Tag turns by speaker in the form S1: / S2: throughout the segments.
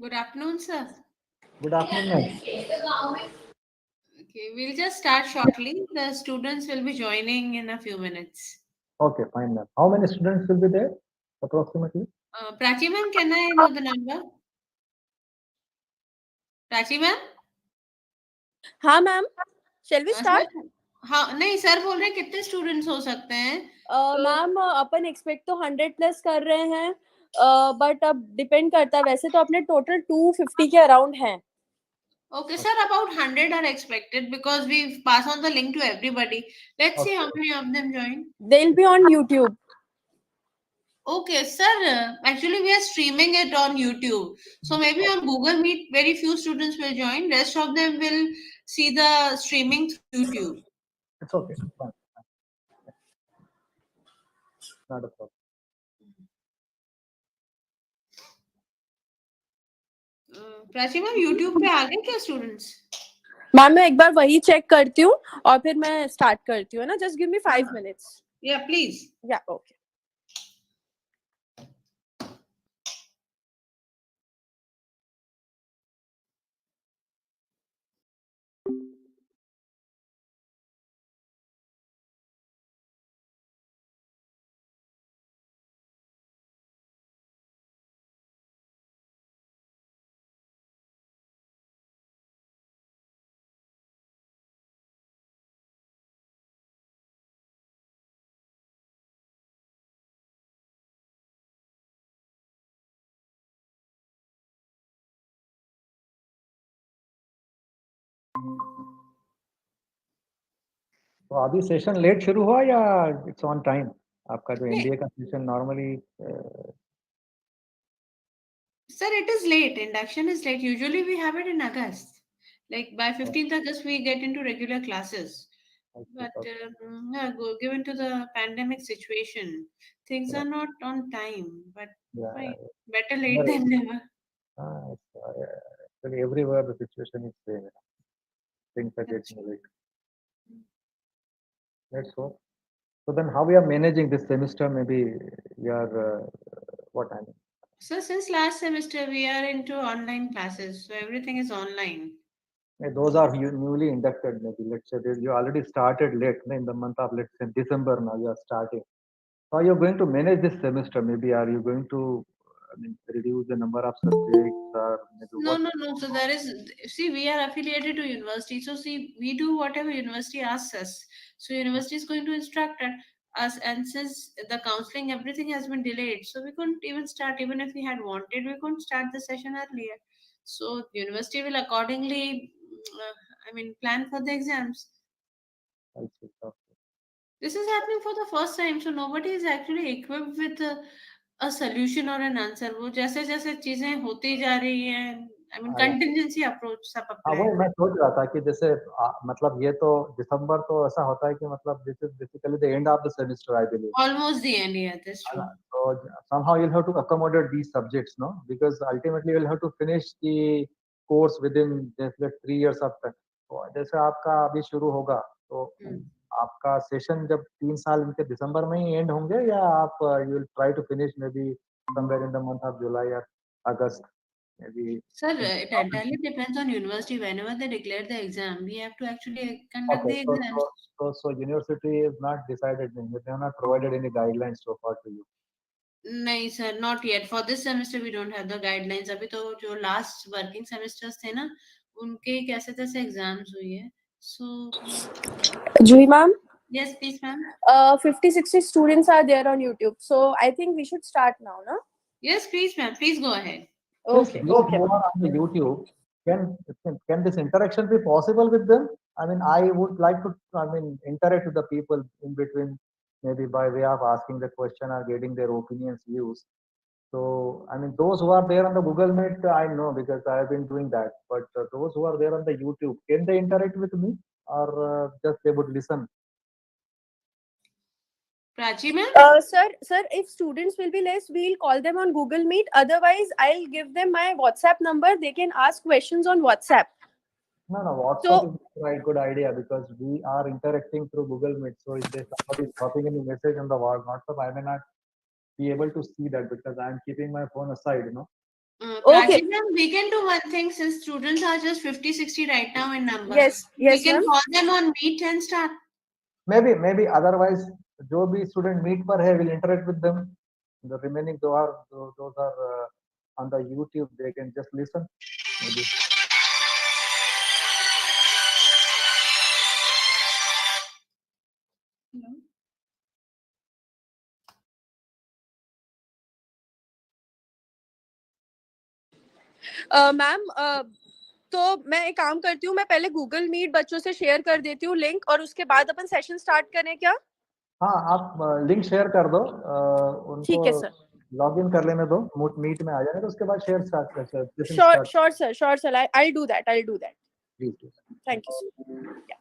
S1: Good afternoon, sir.
S2: Good afternoon, ma'am.
S1: Okay, we'll just start shortly. The students will be joining in a few minutes.
S2: Okay, fine, ma'am. How many students will be there approximately?
S1: Prachi ma'am, can I know the number? Prachi ma'am
S3: हाँ ma'am, shall we start?
S1: हाँ नहीं sir बोल रहे हैं कितने students हो सकते हैं
S3: मैम अपन एक्सपेक्ट तो 100 प्लस कर रहे हैं, बट अब डिपेंड करता है. वैसे तो अपने टोटल 250 के अराउंड हैं.
S1: Okay, sir, about 100 are expected because we pass on the link to everybody. Let's see how many of them join.
S3: They'll be on YouTube.
S1: Okay, sir. Actually, we are streaming it on YouTube. So maybe on Google Meet, very few students will join. Rest of them will see the streaming through YouTube.
S2: It's okay. Fine. Not a problem.
S1: Prachi ma'am YouTube पे आ गए क्या students?
S3: Ma'am मैं एक बार वही check करती हूँ और फिर मैं स्टार्ट करती हूँ ना. Just give me 5 minutes.
S1: Yeah, please.
S3: Yeah, okay.
S2: तो अभी सेशन लेट शुरू हुआ या इट्स ऑन टाइम? आपका जो एमबीए का session normally
S1: Sir, it is late. Induction is late. Usually we have it in August. Like by 15th August, we get into regular classes. But yeah, given to the pandemic situation, things are not on time. But better late than never.
S2: Actually, everywhere the situation is same. Things are getting late. Let's hope. So then, how we are managing this semester? Maybe we are what I mean.
S1: So since last semester, we are into online classes. So everything is online.
S2: Those are newly inducted. Maybe let's say you already started late in the month of, let's say, December. Now you are starting. How are you going to manage this semester? Maybe are you going to reduce the number of subjects or maybe
S1: No. So there is, see, we are affiliated to university. So see, we do whatever university asks us. So university is going to instruct us. And since the counseling, everything has been delayed. So we couldn't even start. Even if we had wanted, we couldn't start the session earlier. So university will accordingly, plan for the exams. This is happening for the first time. So nobody is actually equipped with a solution or an answer. वो जैसे जैसे चीजें होती जा रही हैं, contingency approach सब apply.
S2: वही मैं सोच रहा था कि जैसे मतलब ये तो दिसंबर तो ऐसा होता है कि मतलब this is basically the end of the semester, I believe.
S1: Almost the end, yeah, that's true.
S2: So somehow you'll have to accommodate these subjects, no? Because ultimately you'll have to finish the course within just like 3 years of time. तो जैसे आपका अभी शुरू होगा तो आपका session जब 3 साल इनके दिसंबर में ही एंड होंगे या आप you will try to finish may be somewhere in the month of July or August maybe.
S1: Sir, it entirely depends on university. Whenever they declare the exam, we have to actually conduct the exam.
S2: So university is not decided. They have not provided any guidelines so far to you.
S1: नहीं sir, not yet. For this semester we don't have the guidelines. अभी तो जो last working semesters थे ना, उनके कैसे तैसे exams हुई है. So
S3: Juhi ma'am?
S1: Yes, please ma'am.
S3: 50-60 students are there on YouTube. So I think we should start now, no?
S1: Yes, please ma'am. Please go ahead.
S3: Okay.
S2: Those who are on the YouTube, can this interaction be possible with them? I mean, I would like to, interact with the people in between, maybe by way of asking the question or getting their opinions, views. So, those who are there on the Google Meet, I know because I have been doing that. But those who are there on the YouTube, can they interact with me or just they would listen?
S1: Prachi ma'am?
S3: Sir, if students will be less, we'll call them on Google Meet. Otherwise, I'll give them my WhatsApp number. They can ask questions on WhatsApp.
S2: No, WhatsApp is a quite good idea because we are interacting through Google Meet. So if there's somebody dropping any message on the WhatsApp, I may not be able to see that because I'm keeping my phone aside,
S3: Okay.
S1: Prachi ma'am, we can do one thing since students are just 50, 60 right now in number.
S3: Yes,
S1: We
S3: yes,
S1: can
S3: ma'am.
S1: call them on Meet and start.
S2: maybe otherwise जो भी student meet पर है will interact with them. The remaining those are on the YouTube, they can just listen. Maybe.
S3: Ma'am तो मैं एक काम करती हूँ, मैं पहले गूगल मीट बच्चों से शेयर कर देती हूँ लिंक, और उसके बाद अपन सेशन स्टार्ट करें क्या?
S2: हाँ, आप लिंक शेयर कर दो, उनको
S3: ठीक है सर।
S2: लॉग इन कर लेने दो, मीट में आ जाने तो उसके बाद शेयर स्टार्ट कर session
S3: sure
S2: start.
S3: Sure sir, sure sir, I do that, I do that.
S2: Please.
S3: Thank you sir.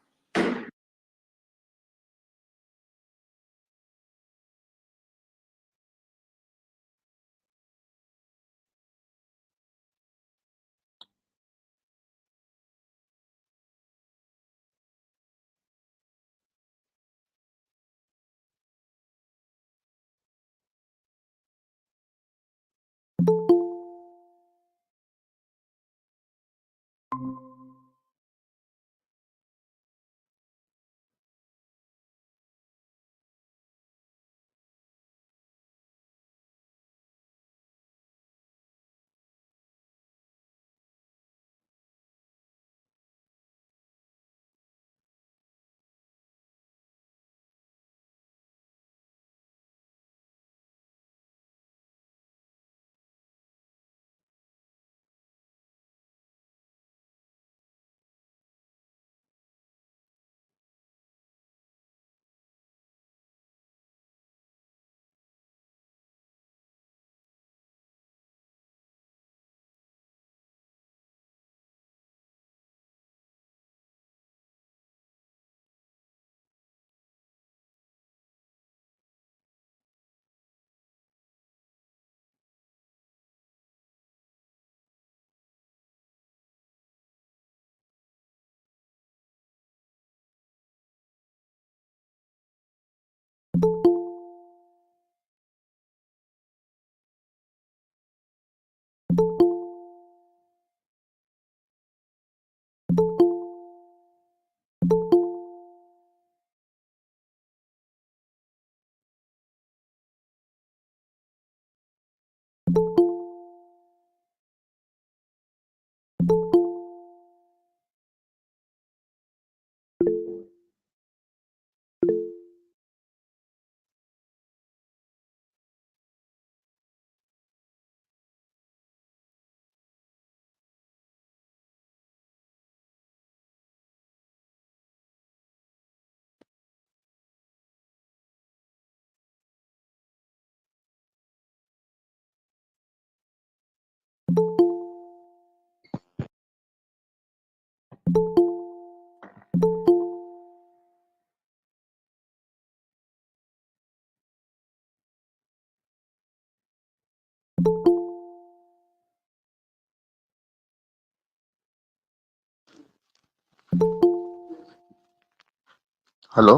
S4: Hello.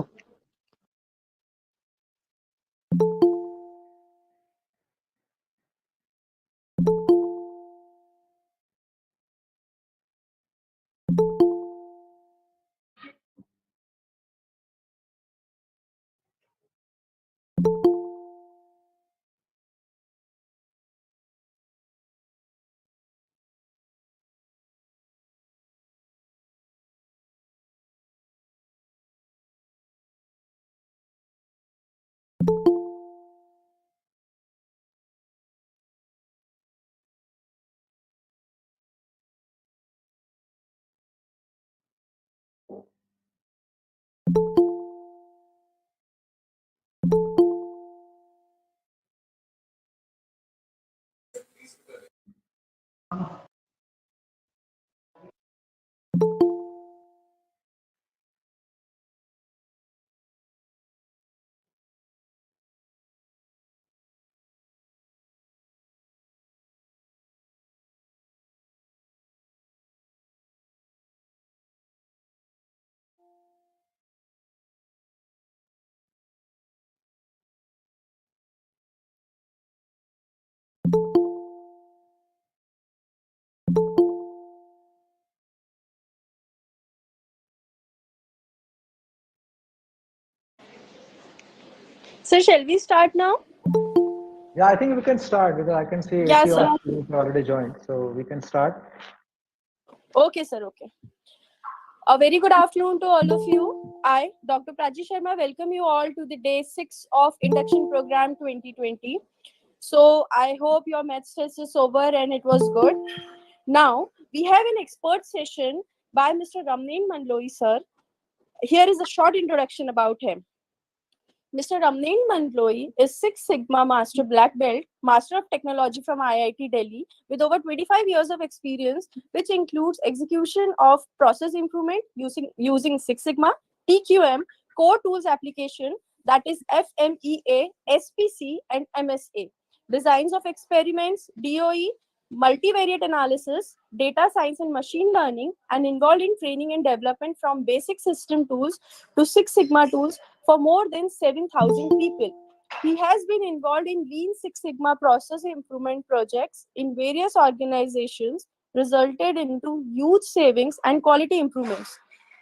S3: So shall we start now?
S2: Yeah, I think we can start because I can see
S3: Yeah,
S2: 80
S3: sir.
S2: of students already joined, so we can start.
S3: Okay, sir. Okay. A very good afternoon to all of you. I, Dr. Prachi Sharma, welcome you all to the day 6 of Induction Program 2020. So I hope your maths test is over and it was good. Now we have an expert session by Mr. Ramneen Manloi, sir. Here is a short introduction about him. Mr. Ramneen Manloi is Six Sigma Master Black Belt, Master of Technology from IIT Delhi, with over 25 years of experience, which includes execution of process improvement using Six Sigma, TQM, core tools application, that is FMEA, SPC, and MSA, designs of experiments, DOE, multivariate analysis, data science and machine learning, and involved in training and development from basic system tools to Six Sigma tools for more than 7,000 people. He has been involved in Lean Six Sigma process improvement projects in various organizations, resulted into huge savings and quality improvements.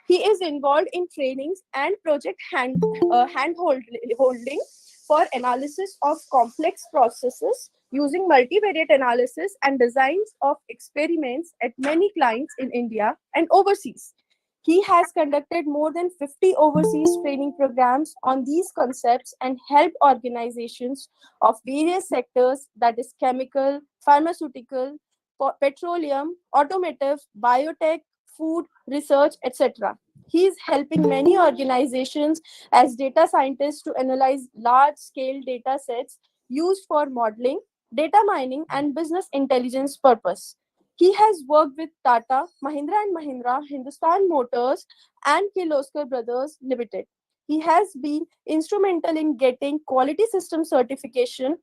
S3: He is involved in trainings and project hand holding for analysis of complex processes using multivariate analysis and designs of experiments at many clients in India and overseas. He has conducted more than 50 overseas training programs on these concepts and helped organizations of various sectors, that is chemical, pharmaceutical, petroleum, automotive, biotech, food, research, etc. He is helping many organizations as data scientist to analyze large scale data sets used for modeling, data mining, and business intelligence purpose. He has worked with Tata, Mahindra and Mahindra, Hindustan Motors, and Kirloskar Brothers Limited. He has been instrumental in getting quality system certification,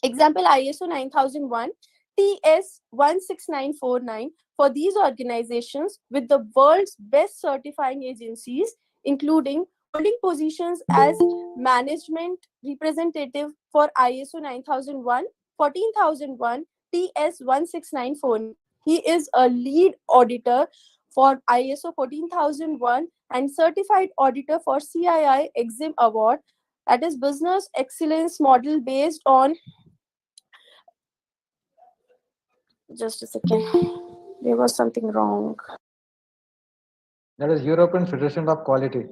S3: example ISO 9001, TS 16949 for these organizations with the world's best certifying agencies, including holding positions as management representative for ISO 9001, 14001, TS 16949. He is a lead auditor for ISO 14001 and certified auditor for CII Exim Award, that is business excellence model based on, just a second, there was something wrong.
S2: That is European Federation of Quality.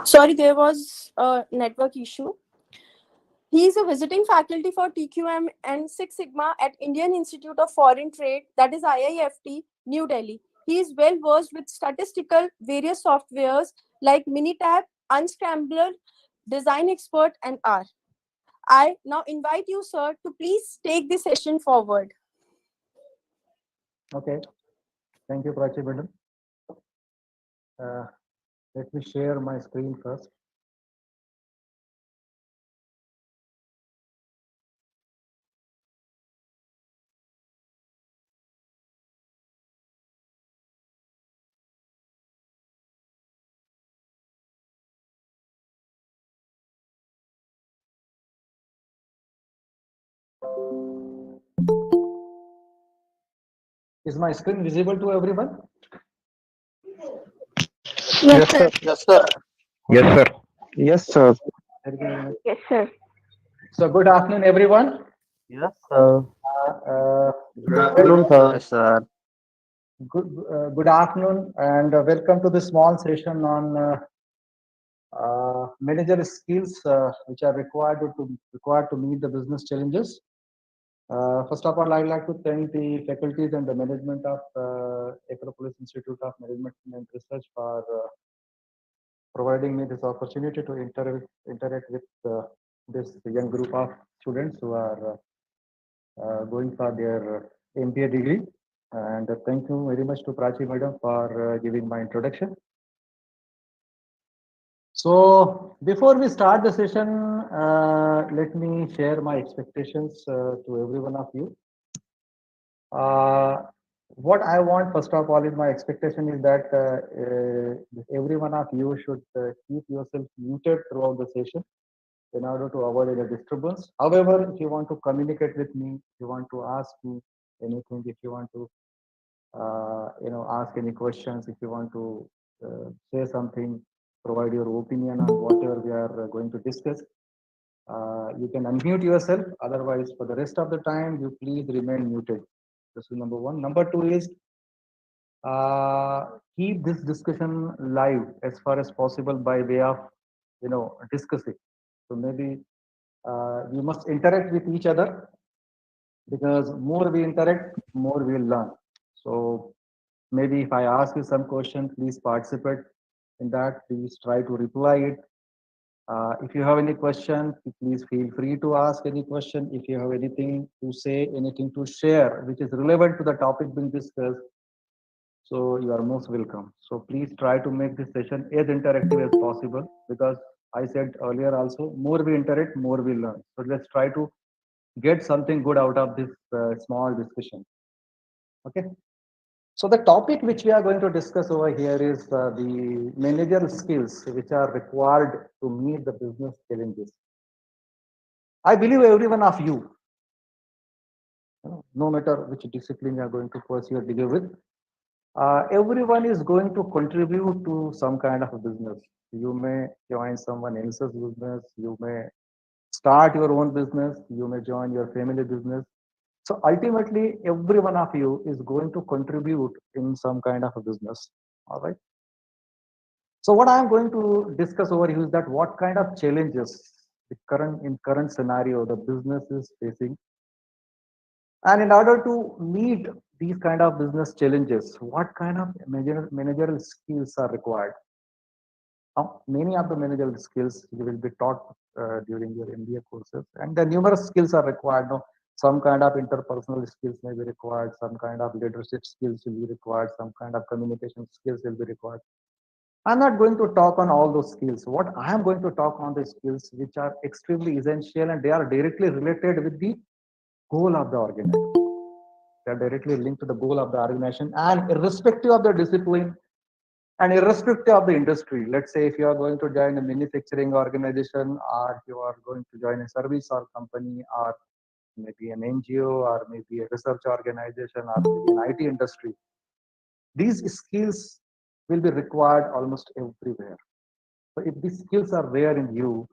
S3: Sorry, there was a network issue. He is a visiting faculty for TQM and Six Sigma at Indian Institute of Foreign Trade, that is IIFT, New Delhi. He is well versed with statistical various softwares like Minitab, Unscrambler, Design Expert, and R. I now invite you, sir, to please take the session forward.
S2: Okay, thank you, Prachi Madam. Let me share my screen first. Is my screen visible to everyone?
S3: Yes, sir.
S4: Yes, sir.
S5: Yes, sir.
S4: Yes, sir.
S3: Yes, sir.
S2: So good afternoon, everyone.
S4: Yes, sir.
S2: Good
S4: Good afternoon, sir. Yes, sir.
S2: good afternoon, and welcome to this small session on manager skills which are required to meet the business challenges. First of all, I'd like to thank the faculties and the management of Acropolis Institute of Management and Research for providing me this opportunity to interact with this young group of students who are going for their MBA degree. And thank you very much to Prachi Madam for giving my introduction. So before we start the session, let me share my expectations to every one of you. What I want, first of all, in my expectation is that every one of you should keep yourself muted throughout the session. in order to avoid any disturbance. However, if you want to communicate with me, if you want to ask me anything, if you want to ask any questions, if you want to say something, provide your opinion on whatever we are going to discuss, you can unmute yourself. Otherwise, for the rest of the time, you please remain muted. This is number one. Number two is keep this discussion live as far as possible by way of discussing. So maybe we must interact with each other, because more we interact, more we'll learn. So maybe if I ask you some question, please participate in that. Please try to reply it. If you have any question, please feel free to ask any question. If you have anything to say, anything to share, which is relevant to the topic being discussed, so you are most welcome. So please try to make this session as interactive as possible, because I said earlier also, more we interact, more we learn. So let's try to get something good out of this small discussion. Okay. So the topic which we are going to discuss over here is the managerial skills which are required to meet the business challenges. I believe every one of you, no matter which discipline you are going to pursue or deal with, everyone is going to contribute to some kind of a business. You may join someone else's business, you may start your own business, you may join your family business. So ultimately, every one of you is going to contribute in some kind of a business. All right. So what I am going to discuss over here is that what kind of challenges in current scenario the business is facing, and in order to meet these kind of business challenges, what kind of managerial skills are required. Now, many of the managerial skills you will be taught during your MBA courses, and the numerous skills are required. No, some kind of interpersonal skills may be required, some kind of leadership skills will be required, some kind of communication skills will be required. I'm not going to talk on all those skills. What I am going to talk on the skills which are extremely essential, and they are directly related with the goal of the organization. They are directly linked to the goal of the organization, and irrespective of the discipline and irrespective of the industry. Let's say if you are going to join a manufacturing organization, or if you are going to join a service or company, or maybe an NGO, or maybe a research organization, or maybe an IT industry, these skills will be required almost everywhere. So if these skills are there in you,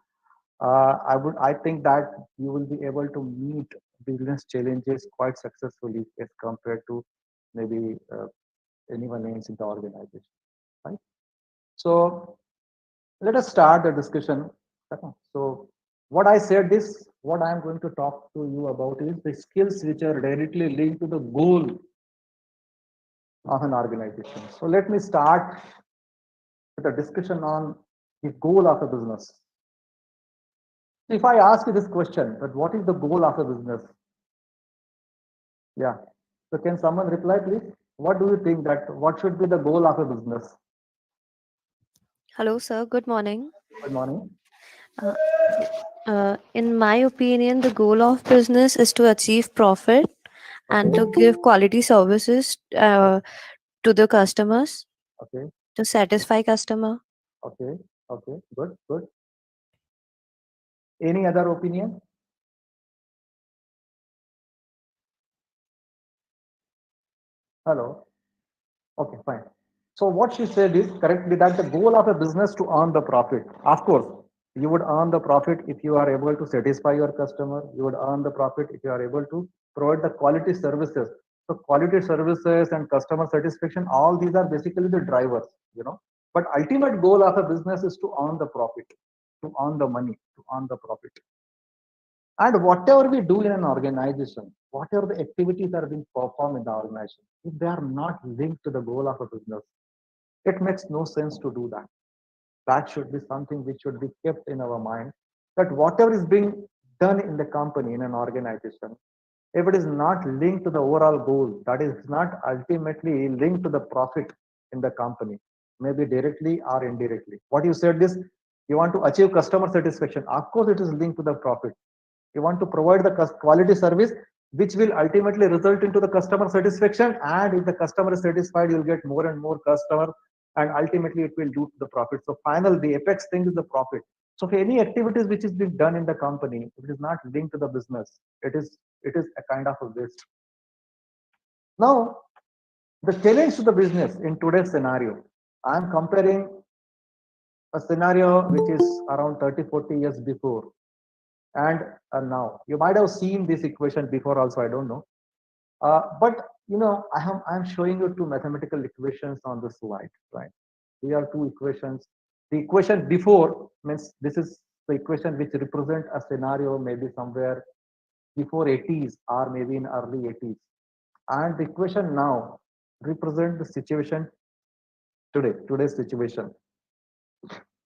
S2: I think that you will be able to meet business challenges quite successfully as compared to maybe anyone else in the organization, right? So let us start the discussion. So what I said is, what I am going to talk to you about is the skills which are directly linked to the goal of an organization. So let me start with a discussion on the goal of a business. If I ask you this question, that what is the goal of a business? Yeah. So can someone reply, please? What do you think that what should be the goal of a business?
S5: Hello, sir. Good morning.
S2: Good morning.
S5: Uh, in my opinion, the goal of business is to achieve profit and to give quality services to the customers,
S2: Okay.
S5: to satisfy customer.
S2: Okay. Okay. Good. Good. Any other opinion? Hello. Okay, fine. So what she said is correctly that the goal of a business to earn the profit. Of course, you would earn the profit if you are able to satisfy your customer. You would earn the profit if you are able to provide the quality services. So quality services and customer satisfaction, all these are basically the drivers, But ultimate goal of a business is to earn the profit, to earn the money, to earn the profit. And whatever we do in an organization, whatever the activities are being performed in the organization, if they are not linked to the goal of a business, it makes no sense to do that. That should be something which should be kept in our mind, that whatever is being done in the company, in an organization, if it is not linked to the overall goal, that is not ultimately linked to the profit in the company, maybe directly or indirectly. What you said is, you want to achieve customer satisfaction. Of course, it is linked to the profit. You want to provide the quality service which will ultimately result into the customer satisfaction, and if the customer is satisfied, you'll get more and more customer, and ultimately it will do to the profit. So final, the apex thing is the profit. So for any activities which is being done in the company, if it is not linked to the business, it is a kind of a waste. Now, the challenge to the business in today's scenario, I am comparing a scenario which is around 30, 40 years before and now. You might have seen this equation before also, I don't know. But I'm showing you two mathematical equations on the slide, right? Here are two equations. The equation before means this is the equation which represent a scenario maybe somewhere before 80s or maybe in early 80s. And the equation now represent the situation today's situation.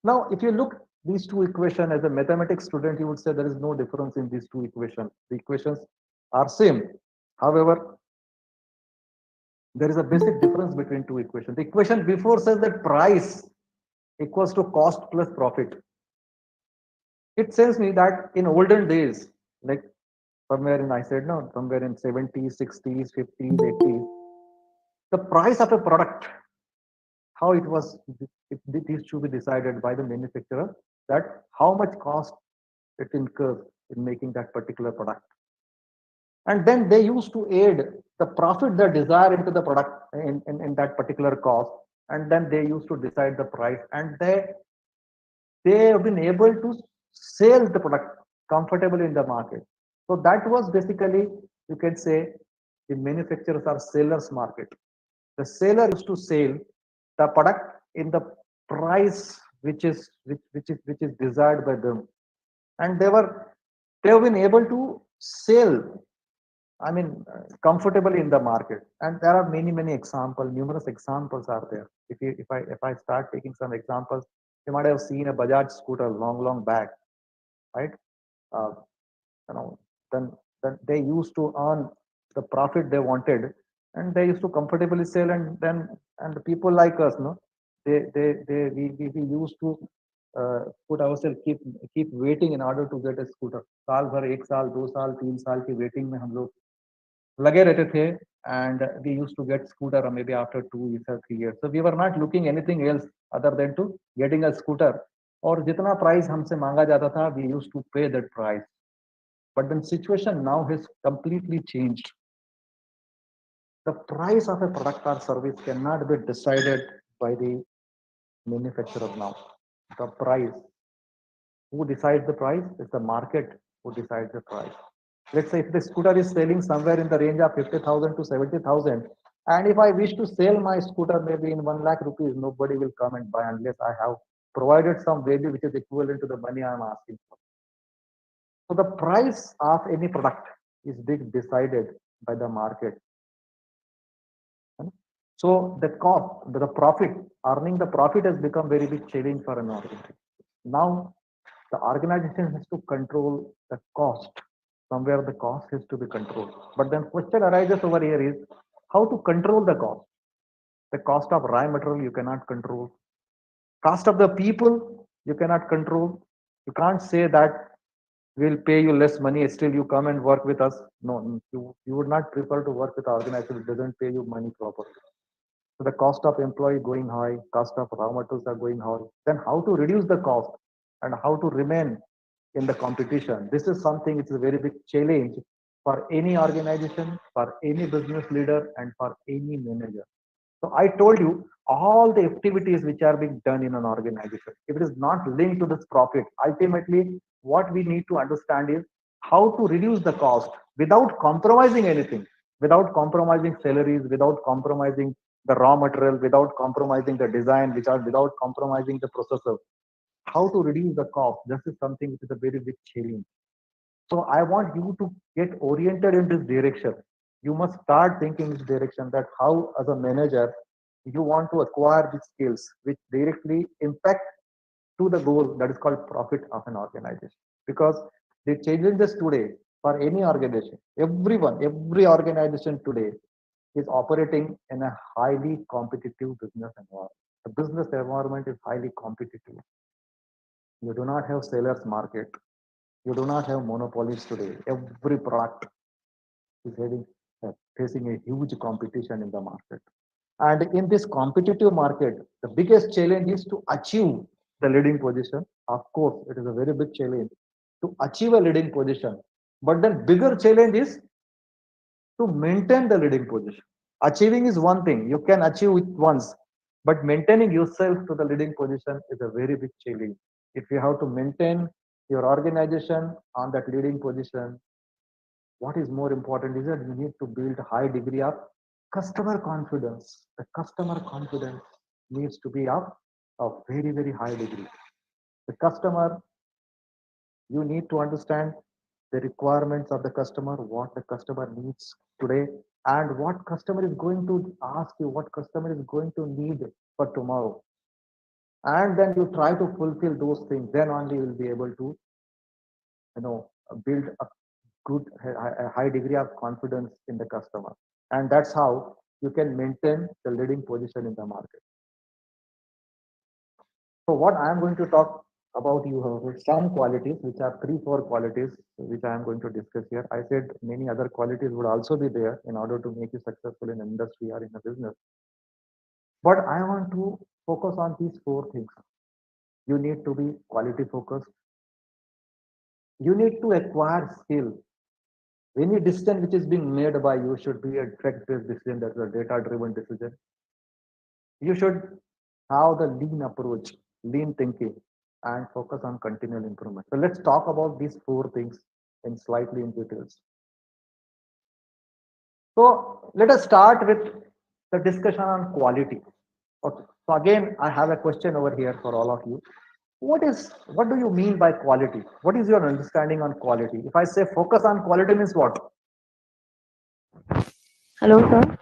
S2: Now, if you look these two equations as a mathematics student, you would say there is no difference in these two equations. The equations are same. However, there is a basic difference between two equations. The equation before says that price equals to cost plus profit. It tells me that in olden days, like somewhere in, I said no, somewhere in 70s, 60s, 50s, 80s, the price of a product, how it is to be decided by the manufacturer that how much cost it incurs in making that particular product. And then they used to add the profit they desire into the product in that particular cost. And then they used to decide the price. And they have been able to sell the product comfortably in the market. So that was basically, you can say, the manufacturers are sellers market. The seller used to sell the product in the price which is desired by them, and they have been able to sell. I mean, comfortably in the market, and there are many examples. Numerous examples are there. If I start taking some examples, you might have seen a Bajaj scooter long back, right? Uh, you know, then they used to earn the profit they wanted, and they used to comfortably sell, and the people like us, no, we used to put ourselves keep waiting in order to get a scooter. साल भर एक साल दो साल तीन साल की waiting में हम लोग लगे रहते थे, and we used to get scooter maybe after 2 years or 3 years. So we were not looking anything else other than to getting a scooter. और जितना प्राइस हमसे मांगा जाता था, we used to pay that price. But the situation now has completely changed. The price of a product or service cannot be decided by the manufacturer now. The price, who decides the price? It's the market who decides the price. Let's say if the scooter is selling somewhere in the range of 50,000 to 70,000, and if I wish to sell my scooter maybe in 1 lakh rupees, nobody will come and buy unless I have provided some value which is equivalent to the money I am asking for. So the price of any product is being decided by the market. So the cost, the profit, earning the profit has become very big challenge for an organization. Now the organization has to control the cost. Somewhere the cost has to be controlled. But then question arises over here is how to control the cost. The cost of raw material you cannot control. Cost of the people you cannot control. You can't say that we'll pay you less money, still you come and work with us. No, you would not prefer to work with an organization that doesn't pay you money properly. So the cost of employee going high, cost of raw materials are going high. Then how to reduce the cost and how to remain in the competition? This is something which is a very big challenge for any organization, for any business leader, and for any manager. So I told you all the activities which are being done in an organization. If it is not linked to this profit, ultimately what we need to understand is how to reduce the cost without compromising anything, without compromising salaries, without compromising the raw material, without compromising the design, without compromising the processor. How to reduce the cost? This is something which is a very big challenge. So I want you to get oriented in this direction. You must start thinking in this direction that how, as a manager, you want to acquire these skills which directly impact to the goal that is called profit of an organization. Because the challenges today for any organization, every organization today is operating in a highly competitive business environment. The business environment is highly competitive. You do not have sellers market. You do not have monopolies today. Every product is facing a huge competition in the market. And in this competitive market, the biggest challenge is to achieve the leading position. Of course, it is a very big challenge to achieve a leading position. But then bigger challenge is to maintain the leading position. Achieving is one thing, you can achieve it once, but maintaining yourself to the leading position is a very big challenge. If you have to maintain your organization on that leading position, what is more important is that you need to build a high degree of customer confidence. The customer confidence needs to be of a very, very high degree. The customer, you need to understand the requirements of the customer, what the customer needs today, and what customer is going to ask you, what customer is going to need for tomorrow. And then you try to fulfill those things, then only you will be able to, build a good, a high degree of confidence in the customer. And that's how you can maintain the leading position in the market. So what I am going to talk about you have some qualities, which are three, four qualities, which I am going to discuss here. I said many other qualities would also be there in order to make you successful in industry or in a business. But I want to focus on these four things. You need to be quality focused. You need to acquire skill. Any decision which is being made by you should be a fact-based decision, that's a data-driven decision. You should have the lean approach, lean thinking, and focus on continual improvement. So let's talk about these four things in slightly in details. So let us start with the discussion on quality. Okay. So again, I have a question over here for all of you. What do you mean by quality? What is your understanding on quality? If I say focus on quality means what?
S5: Hello, sir.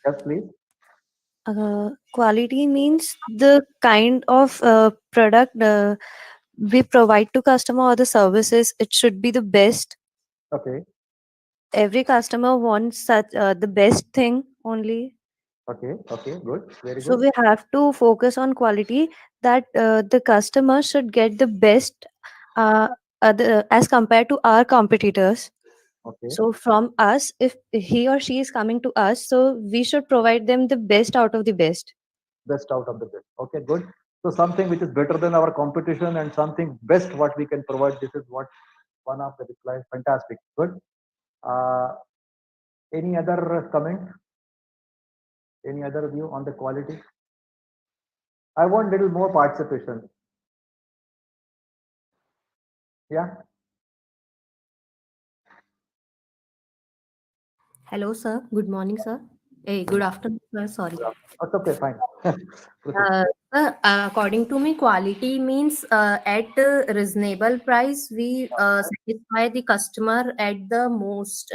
S2: Yes, please.
S5: Quality means the kind of product we provide to customer or the services. It should be the best.
S2: Okay.
S5: Every customer wants such the best thing only.
S2: Okay. Okay. Good. Very
S5: So
S2: good.
S5: we have to focus on quality, that the customer should get the best uh, as compared to our competitors.
S2: Okay.
S5: So from us, if he or she is coming to us, so we should provide them the best out of the best.
S2: Best out of the best. Okay. Good. So something which is better than our competition and something best what we can provide. This is what one of the replies. Fantastic. Good. Uh, any other comment? Any other view on the quality? I want little more participation. Yeah.
S6: Hello, sir. Good morning, sir. Hey, good afternoon, sir. Sorry.
S2: That's okay. Fine. Proceed.
S6: Sir, according to me, quality means at a reasonable price, we satisfy the customer at the most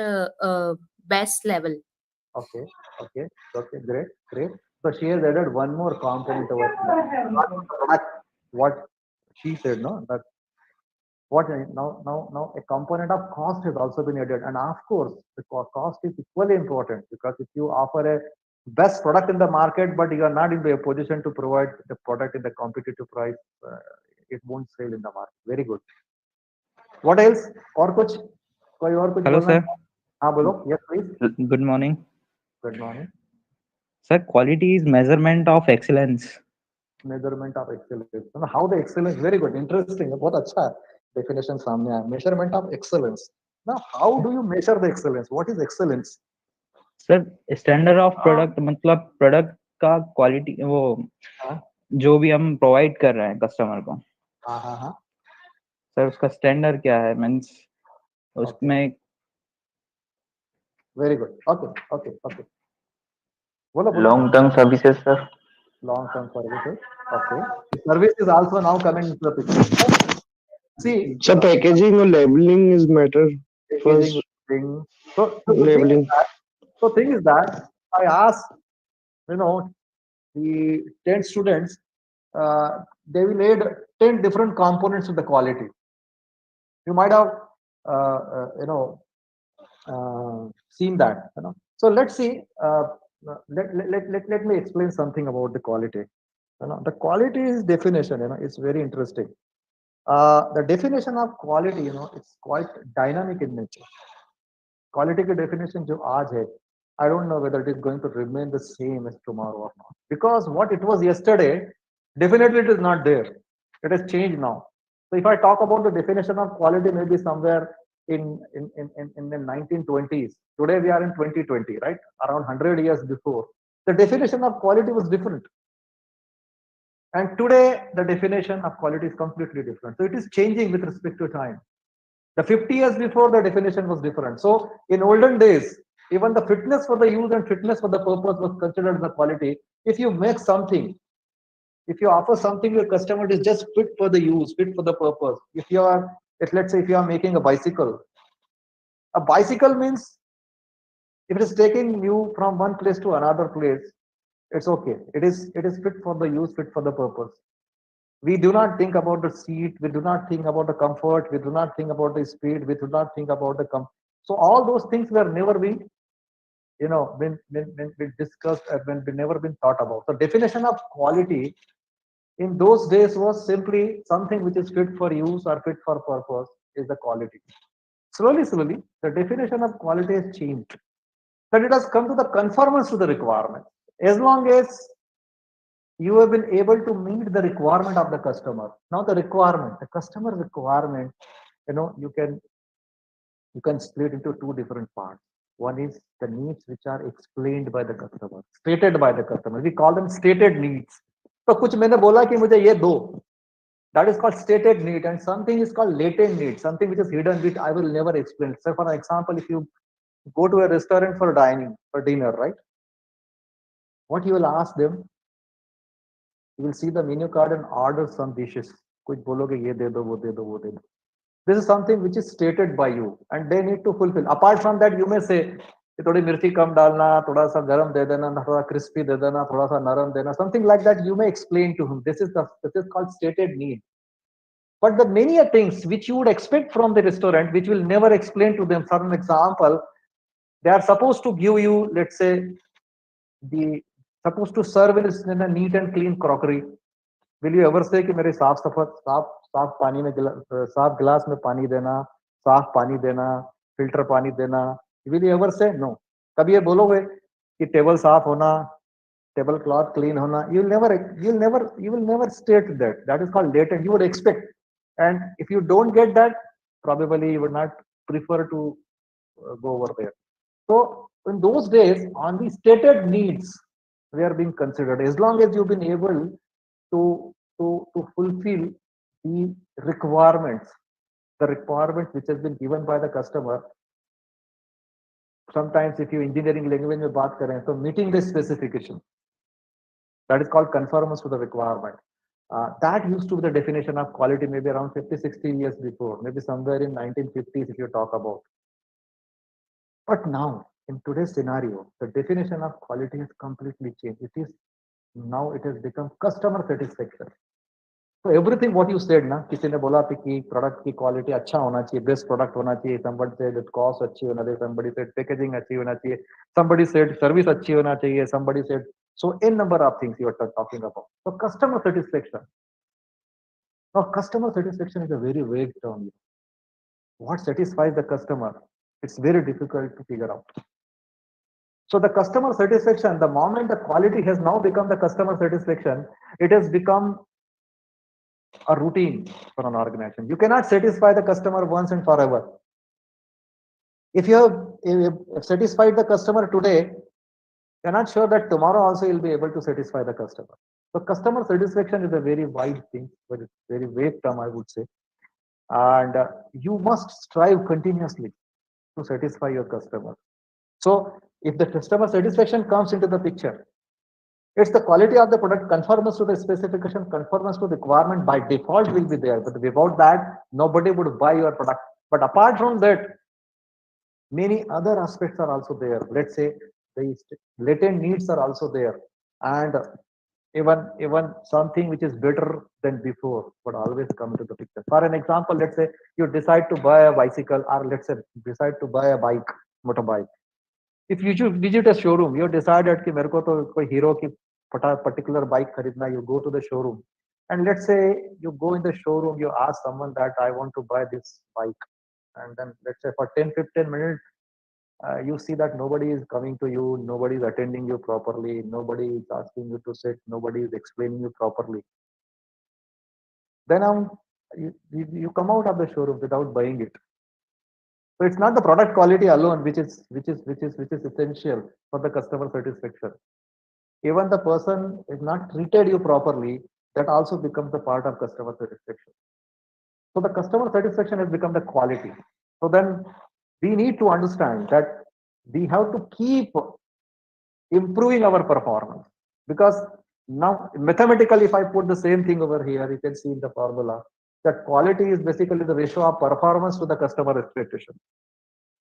S6: best level.
S2: Okay. Okay. Okay. Great. Great. So she has added one more component over here. Not the product, what she said, no? That what now a component of cost has also been added, and of course the cost is equally important, because if you offer a best product in the market but you are not in the position to provide the product in the competitive price, it won't sell in the market. Very good. What else? और कुछ कोई और कुछ
S7: hello
S2: बोलना
S7: sir,
S2: है? हाँ बोलो. Yes, please.
S7: Good morning
S2: Good morning.
S7: Sir. Quality is measurement of excellence.
S2: Measurement of excellence. How the excellence? Very good. Interesting. बहुत अच्छा definition सामने आया. Measurement of excellence. Now, how do you measure the excellence? What is excellence?
S7: Sir standard of product, मतलब product का quality, वो
S2: हाँ
S7: जो भी हम प्रोवाइड कर रहे हैं कस्टमर को,
S2: हाँ हाँ हाँ.
S7: सर उसका स्टैंडर्ड क्या है, मीन्स उसमें.
S2: Very good. Okay. Okay. Okay. बोलो बोलो.
S4: Long term services, sir.
S2: Long term services. Okay. Service is also now coming into the picture. See.
S8: So packaging or labeling is matter
S2: Packaging
S8: first.
S2: thing. So
S8: Labeling.
S2: the thing is that I asked, the 10 students, they will add 10 different components of the quality. You might have, seen that. So let's see. Let me explain something about the quality. The quality is definition. It's very interesting. The definition of quality, it's quite dynamic in nature. Quality की definition जो आज है, I don't know whether it is going to remain the same as tomorrow or not. Because what it was yesterday, definitely it is not there. It has changed now. So if I talk about the definition of quality, maybe somewhere in the 1920s. Today we are in 2020, right? Around 100 years before, the definition of quality was different. And today the definition of quality is completely different. So it is changing with respect to time. The 50 years before, the definition was different. So in olden days, even the fitness for the use and fitness for the purpose was considered the quality. If you make something, if you offer something to your customer, it is just fit for the use, fit for the purpose. If let's say if you are making a bicycle means if it is taking you from one place to another place, it's okay. It is fit for the use, fit for the purpose. We do not think about the seat, we do not think about the comfort, we do not think about the speed, we do not think about the so all those things were never been, been discussed and when never been thought about. So definition of quality in those days was simply something which is fit for use or fit for purpose is the quality. Slowly, the definition of quality has changed. That it has come to the conformance to the requirement. As long as you have been able to meet the requirement of the customer. Now the customer requirement, you can split into two different parts. One is the needs which are explained by the customer, stated by the customer. We call them stated needs. तो कुछ मैंने बोला कि मुझे ये दो. That is called stated need, and something is called latent need, something which is hidden, which I will never explain. So, for example, if you go to a restaurant for dining, for dinner, right? What you will ask them, you will see the menu card and order some dishes. कुछ बोलोगे ये दे दो, वो दे दो, वो दे दो. This is something which is stated by you, and they need to fulfill. Apart from that, you may say कि थोड़ी मिर्ची कम डालना, थोड़ा सा गरम दे देना, थोड़ा crispy दे देना, थोड़ा सा नरम देना, something like that. You may explain to him. This is called stated need. But the many things which you would expect from the restaurant, which will never explain to them. For an example, they are supposed to give you, let's say, the supposed to serve in a neat and clean crockery. Will you ever say कि मेरे साफ पानी में साफ गिलास में पानी देना, साफ पानी देना, फिल्टर पानी देना? Will you ever say no? कभी ये बोलोगे कि टेबल साफ होना, टेबल क्लॉथ क्लीन होना? You will never state that. That is called latent. You would expect, and if you don't get that, probably you would not prefer to go over there. So in those days, on the stated needs were being considered. As long as you've been able to fulfill the requirements which has been given by the customer. Sometimes if you engineering language में बात करें, so meeting the specification, that is called conformance to the requirement. That used to be the definition of quality maybe around 50-60 years before, maybe somewhere in 1950s if you talk about. But now in today's scenario, the definition of quality has completely changed. It has become customer satisfaction. So everything what you said ना, किसी ने बोला था कि product की quality अच्छा होना चाहिए, best product होना चाहिए, somebody said that cost अच्छी होना चाहिए, somebody said packaging अच्छी होना चाहिए, somebody said service अच्छी होना चाहिए, somebody said, so n number of things you are talking about. So customer satisfaction. Now customer satisfaction is a very vague term. What satisfies the customer? It's very difficult to figure out. So the customer satisfaction, the moment the quality has now become the customer satisfaction, it has become a routine for an organization. You cannot satisfy the customer once and forever. If you have satisfied the customer today, you're not sure that tomorrow also you'll be able to satisfy the customer. So customer satisfaction is a very wide thing, but it's very vague term, I would say. And you must strive continuously to satisfy your customer. So if the customer satisfaction comes into the picture, it's the quality of the product, conformance to the specification, conformance to the requirement by default will be there. But without that, nobody would buy your product. But apart from that, many other aspects are also there. Let's say the latent needs are also there. And even something which is better than before would always come into the picture. For an example, let's say you decide to buy a bicycle, or let's say decide to buy a bike, motorbike. If you visit a showroom, you decided कि मेरे को तो कोई hero की particular bike खरीदना, you go to the showroom, and let's say you go in the showroom, you ask someone that I want to buy this bike, and then let's say for 10-15 minutes you see that nobody is coming to you, nobody is attending you properly, nobody is asking you to sit, nobody is explaining you properly. Then you come out of the showroom without buying it. So it's not the product quality alone which is essential for the customer satisfaction. Even the person is not treated you properly, that also becomes the part of customer satisfaction. So the customer satisfaction has become the quality. So then we need to understand that we have to keep improving our performance, because now mathematically, if I put the same thing over here, you can see in the formula that quality is basically the ratio of performance to the customer expectation.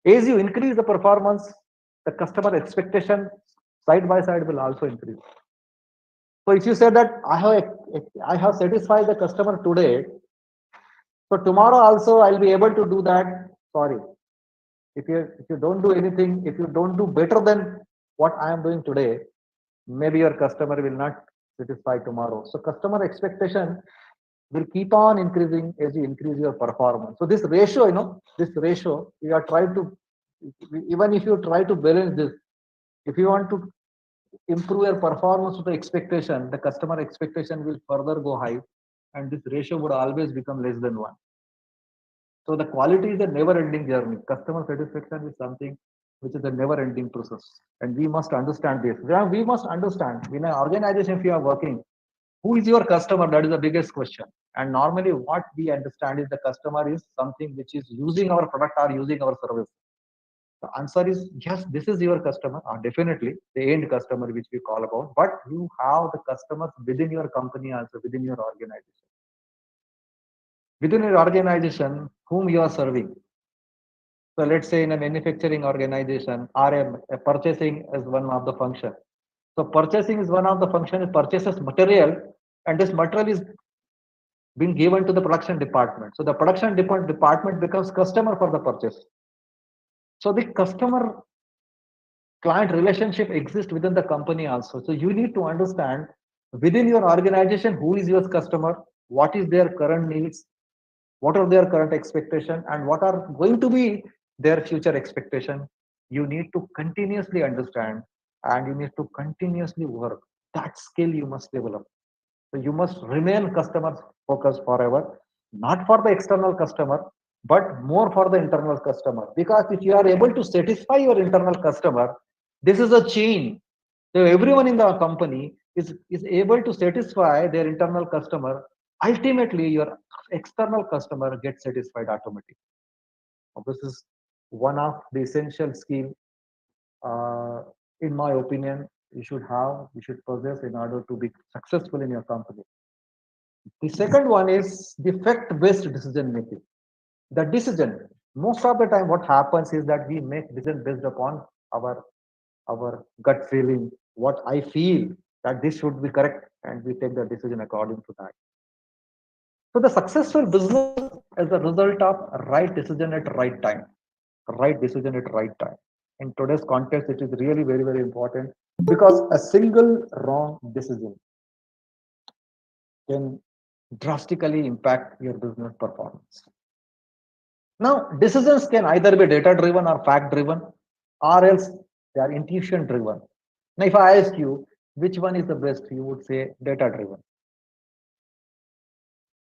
S2: As you increase the performance, the customer expectation side by side will also increase. So if you say that I have satisfied the customer today, so tomorrow also I'll be able to do that. Sorry, if you don't do anything, if you don't do better than what I am doing today, maybe your customer will not satisfy tomorrow. So customer expectation will keep on increasing as you increase your performance. So this ratio, this ratio, you are trying to, even if you try to balance this, if you want to improve your performance to the expectation, the customer expectation will further go high, and this ratio would always become less than 1. So the quality is a never-ending journey. Customer satisfaction is something which is a never-ending process, and we must understand this. We must understand in an organization if you are working, who is your customer? That is the biggest question. And normally, what we understand is the customer is something which is using our product or using our service. The answer is yes, this is your customer, definitely the end customer which we call about. But you have the customers within your company, also within your organization. Within your organization, whom you are serving. So let's say in a manufacturing organization, RM, purchasing is one of the function. So purchasing is one of the function. It purchases material, and this material is being given to the production department. So the production department becomes customer for the purchase. So the customer client relationship exists within the company also. So you need to understand within your organization who is your customer, what is their current needs, what are their current expectation, and what are going to be their future expectation. You need to continuously understand, and you need to continuously work. That skill you must develop. So you must remain customer focused forever, not for the external customer, but more for the internal customer. Because if you are able to satisfy your internal customer, this is a chain. So everyone in the company is able to satisfy their internal customer. Ultimately, your external customer gets satisfied automatically. This is one of the essential skill, in my opinion, you should possess in order to be successful in your company. The second one is the fact-based decision making. The decision, most of the time, what happens is that we make decision based upon our gut feeling, what I feel that this should be correct, and we take the decision according to that. So the successful business is a result of right decision at right time. Right decision at right time. In today's context, it is really very, very important, because a single wrong decision can drastically impact your business performance. Now, decisions can either be data driven or fact driven, or else they are intuition driven. Now, if I ask you which one is the best, you would say data driven.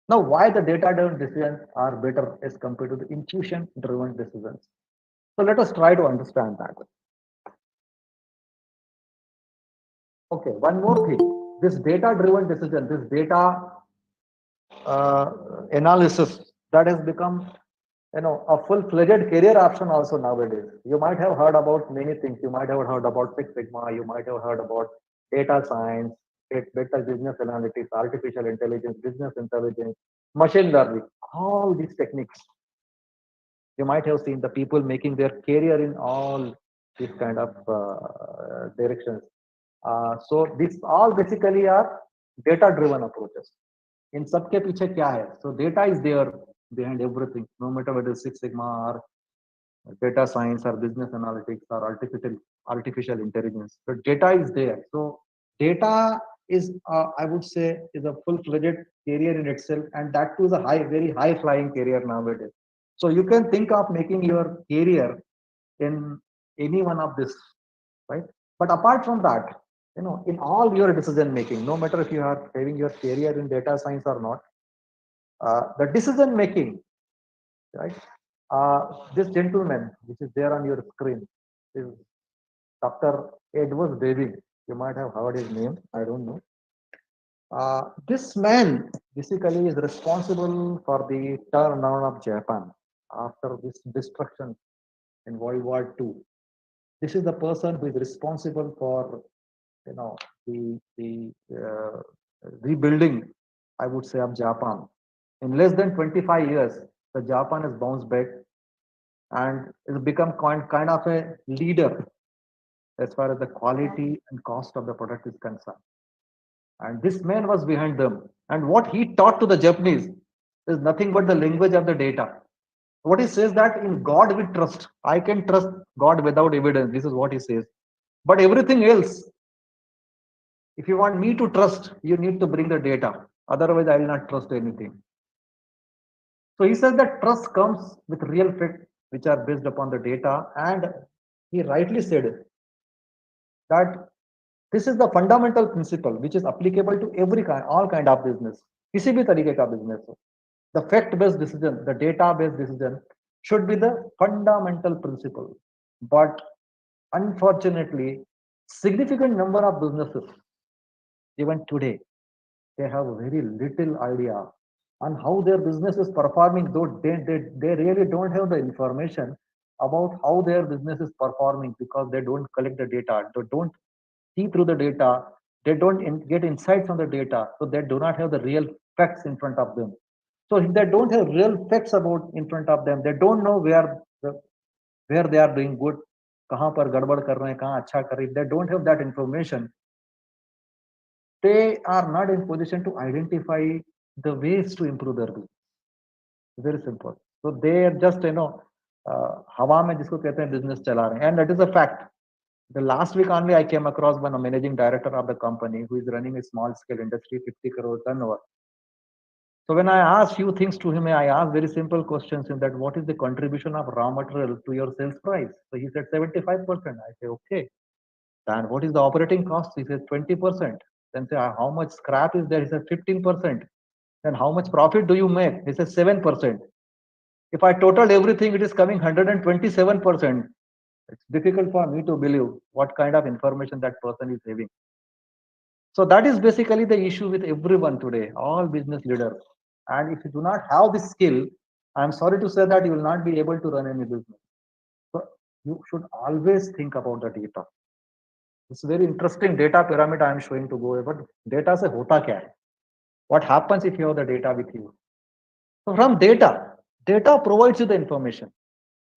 S2: Now, why the data driven decisions are better as compared to the intuition driven decisions? So let us try to understand that. Okay, one more thing. This data driven decision, this data analysis, that has become a full-fledged career option also nowadays. You might have heard about many things. You might have heard about Six Sigma. You might have heard about data science, data business analytics, artificial intelligence, business intelligence, machine learning. All these techniques. You might have seen the people making their career in all these kind of directions. So these all basically are data-driven approaches. In सबके पीछे क्या है? So data is there behind everything, no matter whether it's Six Sigma or data science or business analytics or artificial intelligence. But data is there. So data is, I would say, is a full-fledged career in itself, and that too is a very high-flying career nowadays. So you can think of making your career in any one of this, right? But apart from that, in all your decision making, no matter if you are having your career in data science or not, The decision making, right? This gentleman, which is there on your screen, is Dr. Edward David. You might have heard his name. I don't know. This man basically is responsible for the turnaround of Japan after this destruction in World War II. This is the person who is responsible for, you know, the rebuilding, I would say, of Japan. In less than 25 years, the Japan has bounced back and has become kind of a leader as far as the quality and cost of the product is concerned. And this man was behind them. And what he taught to the Japanese is nothing but the language of the data. What he says that in God we trust. I can trust God without evidence. This is what he says. But everything else, if you want me to trust, you need to bring the data. Otherwise, I will not trust anything. So he says that trust comes with real facts which are based upon the data. And he rightly said that this is the fundamental principle which is applicable to all kind of business. किसी भी तरीके का business हो. The fact-based decision, the data-based decision should be the fundamental principle. But unfortunately, significant number of businesses, even today, they have very little idea on how their business is performing, though they really don't have the information about how their business is performing because they don't collect the data, they don't see through the data, they don't get insights on the data, so they do not have the real facts in front of them. So if they don't have real facts about in front of them, they don't know where they are doing good, कहाँ पर गड़बड़ कर रहे हैं, कहाँ अच्छा कर रहे हैं. They don't have that information. They are not in position to identify the ways to improve their business. Very simple. So they are just हवा में जिसको कहते हैं business चला रहे हैं, and that is a fact. The last week only I came across one managing director of the company who is running a small scale industry, 50 crore turnover. So when I asked few things to him, I asked very simple questions in that what is the contribution of raw material to your sales price? So he said 75%. I say, okay. Then what is the operating cost? He said 20%. Then say, how much scrap is there? He said 15%. Then how much profit do you make? He said 7%. If I totaled everything, it is coming 127%. It's difficult for me to believe what kind of information that person is having. So that is basically the issue with everyone today, all business leaders. And if you do not have this skill, I'm sorry to say that you will not be able to run any business. So you should always think about the data. It's a very interesting data pyramid I'm showing to go over. Data se hota kya hai? What happens if you have the data with you? So from data provides you the information.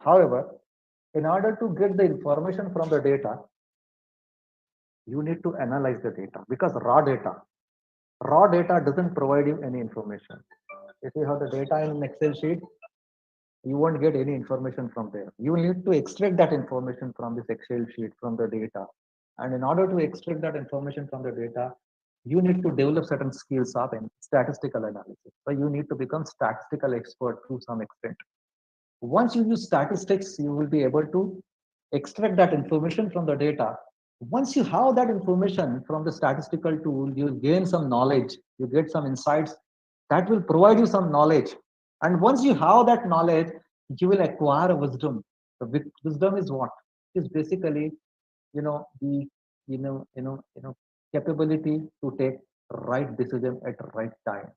S2: However, in order to get the information from the data, you need to analyze the data because raw data doesn't provide you any information. If you have the data in an Excel sheet, you won't get any information from there. You need to extract that information from this Excel sheet, from the data. And in order to extract that information from the data, you need to develop certain skills of statistical analysis. So you need to become statistical expert to some extent. Once you use statistics, you will be able to extract that information from the data. Once you have that information from the statistical tool, you gain some knowledge, you get some insights that will provide you some knowledge. And once you have that knowledge, you will acquire a wisdom. The wisdom is what? Is basically, the capability to take right decision at the right time.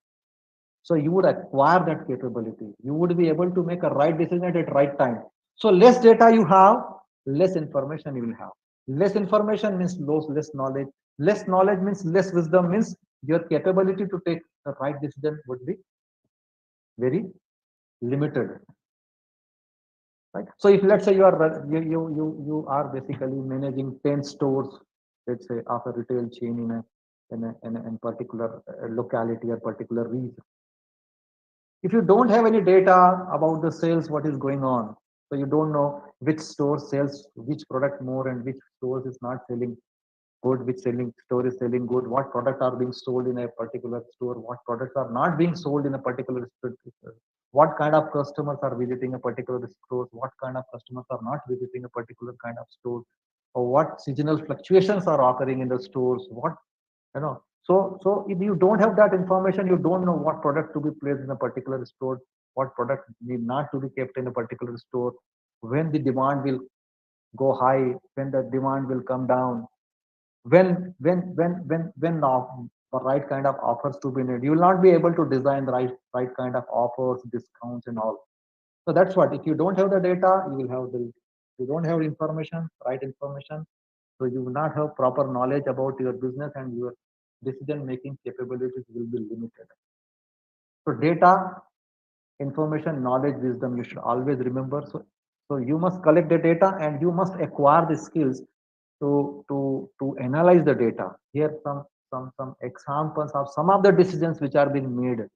S2: So you would acquire that capability. You would be able to make a right decision at the right time. So less data you have, less information you will have. Less information means less knowledge. Less knowledge means less wisdom, means your capability to take the right decision would be very limited. Right? So if let's say you are basically managing 10 stores, let's say of a retail chain in particular locality or particular region. If you don't have any data about the sales, what is going on, so you don't know which store sells which product more and which stores is not selling good, which store is selling good, what products are being sold in a particular store, what products are not being sold in a particular store, what kind of customers are visiting a particular store, what kind of customers are not visiting a particular kind of store, or what seasonal fluctuations are occurring in the stores, what So if you don't have that information, you don't know what product to be placed in a particular store, what product need not to be kept in a particular store, when the demand will go high, when the demand will come down, when the right kind of offers to be made. You will not be able to design the right kind of offers, discounts, and all. So that's what. If you don't have the data, you will have the. You don't have information, right information. So you will not have proper knowledge about your business, and your decision making capabilities will be limited. So data, information, knowledge, wisdom, you should always remember. So you must collect the data and you must acquire the skills to analyze the data. Here some examples of some of the decisions which are being made.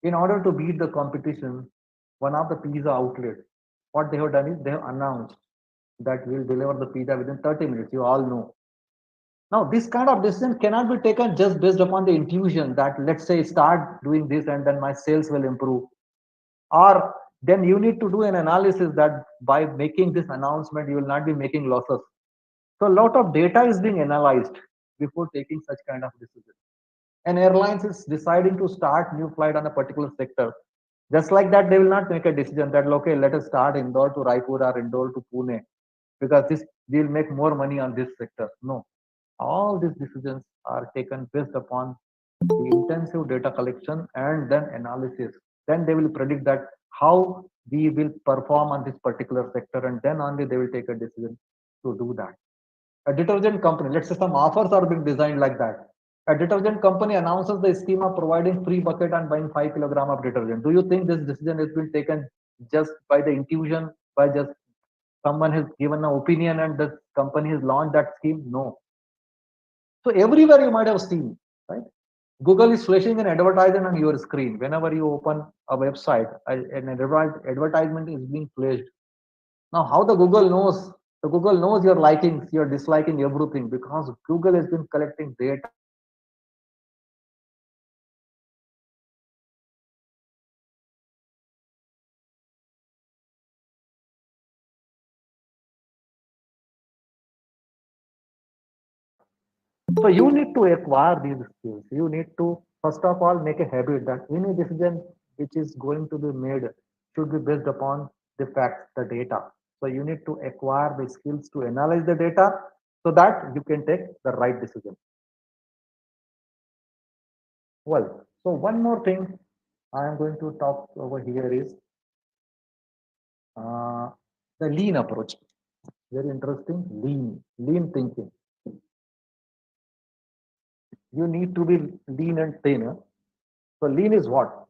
S2: In order to beat the competition, one of the pizza outlets, what they have done is they have announced that we'll deliver the pizza within 30 minutes. You all know. Now, this kind of decision cannot be taken just based upon the intuition that, let's say, start doing this and then my sales will improve. Or then you need to do an analysis that by making this announcement, you will not be making losses. So a lot of data is being analyzed before taking such kind of decision. An airlines is deciding to start new flight on a particular sector. Just like that, they will not make a decision that, okay, let us start Indore to Raipur or Indore to Pune because this will make more money on this sector. No, all these decisions are taken based upon the intensive data collection and then analysis. Then they will predict that how we will perform on this particular sector, and then only they will take a decision to do that. A detergent company, let's say some offers are being designed like that. A detergent company announces the scheme of providing free bucket and buying 5 kilograms of detergent. Do you think this decision has been taken just by the intuition, by just someone has given an opinion and the company has launched that scheme? No. So everywhere you might have seen, right? Google is flashing an advertisement on your screen. Whenever you open a website, an advertisement is being flashed. Now, how the Google knows? The Google knows your likings, your disliking, everything because Google has been collecting data and then analyzing that how we will perform on this particular sector. So you need to acquire these skills to analyze the data and then make a decision. So you need to acquire these skills. You need to, first of all, make a habit that any decision which is going to be made should be based upon the facts, the data. So you need to acquire the skills to analyze the data so that you can take the right decision. Well, so one more thing I am going to talk over here is uh, the lean approach. Very interesting. Lean thinking. You need to be lean and thin. So lean is what?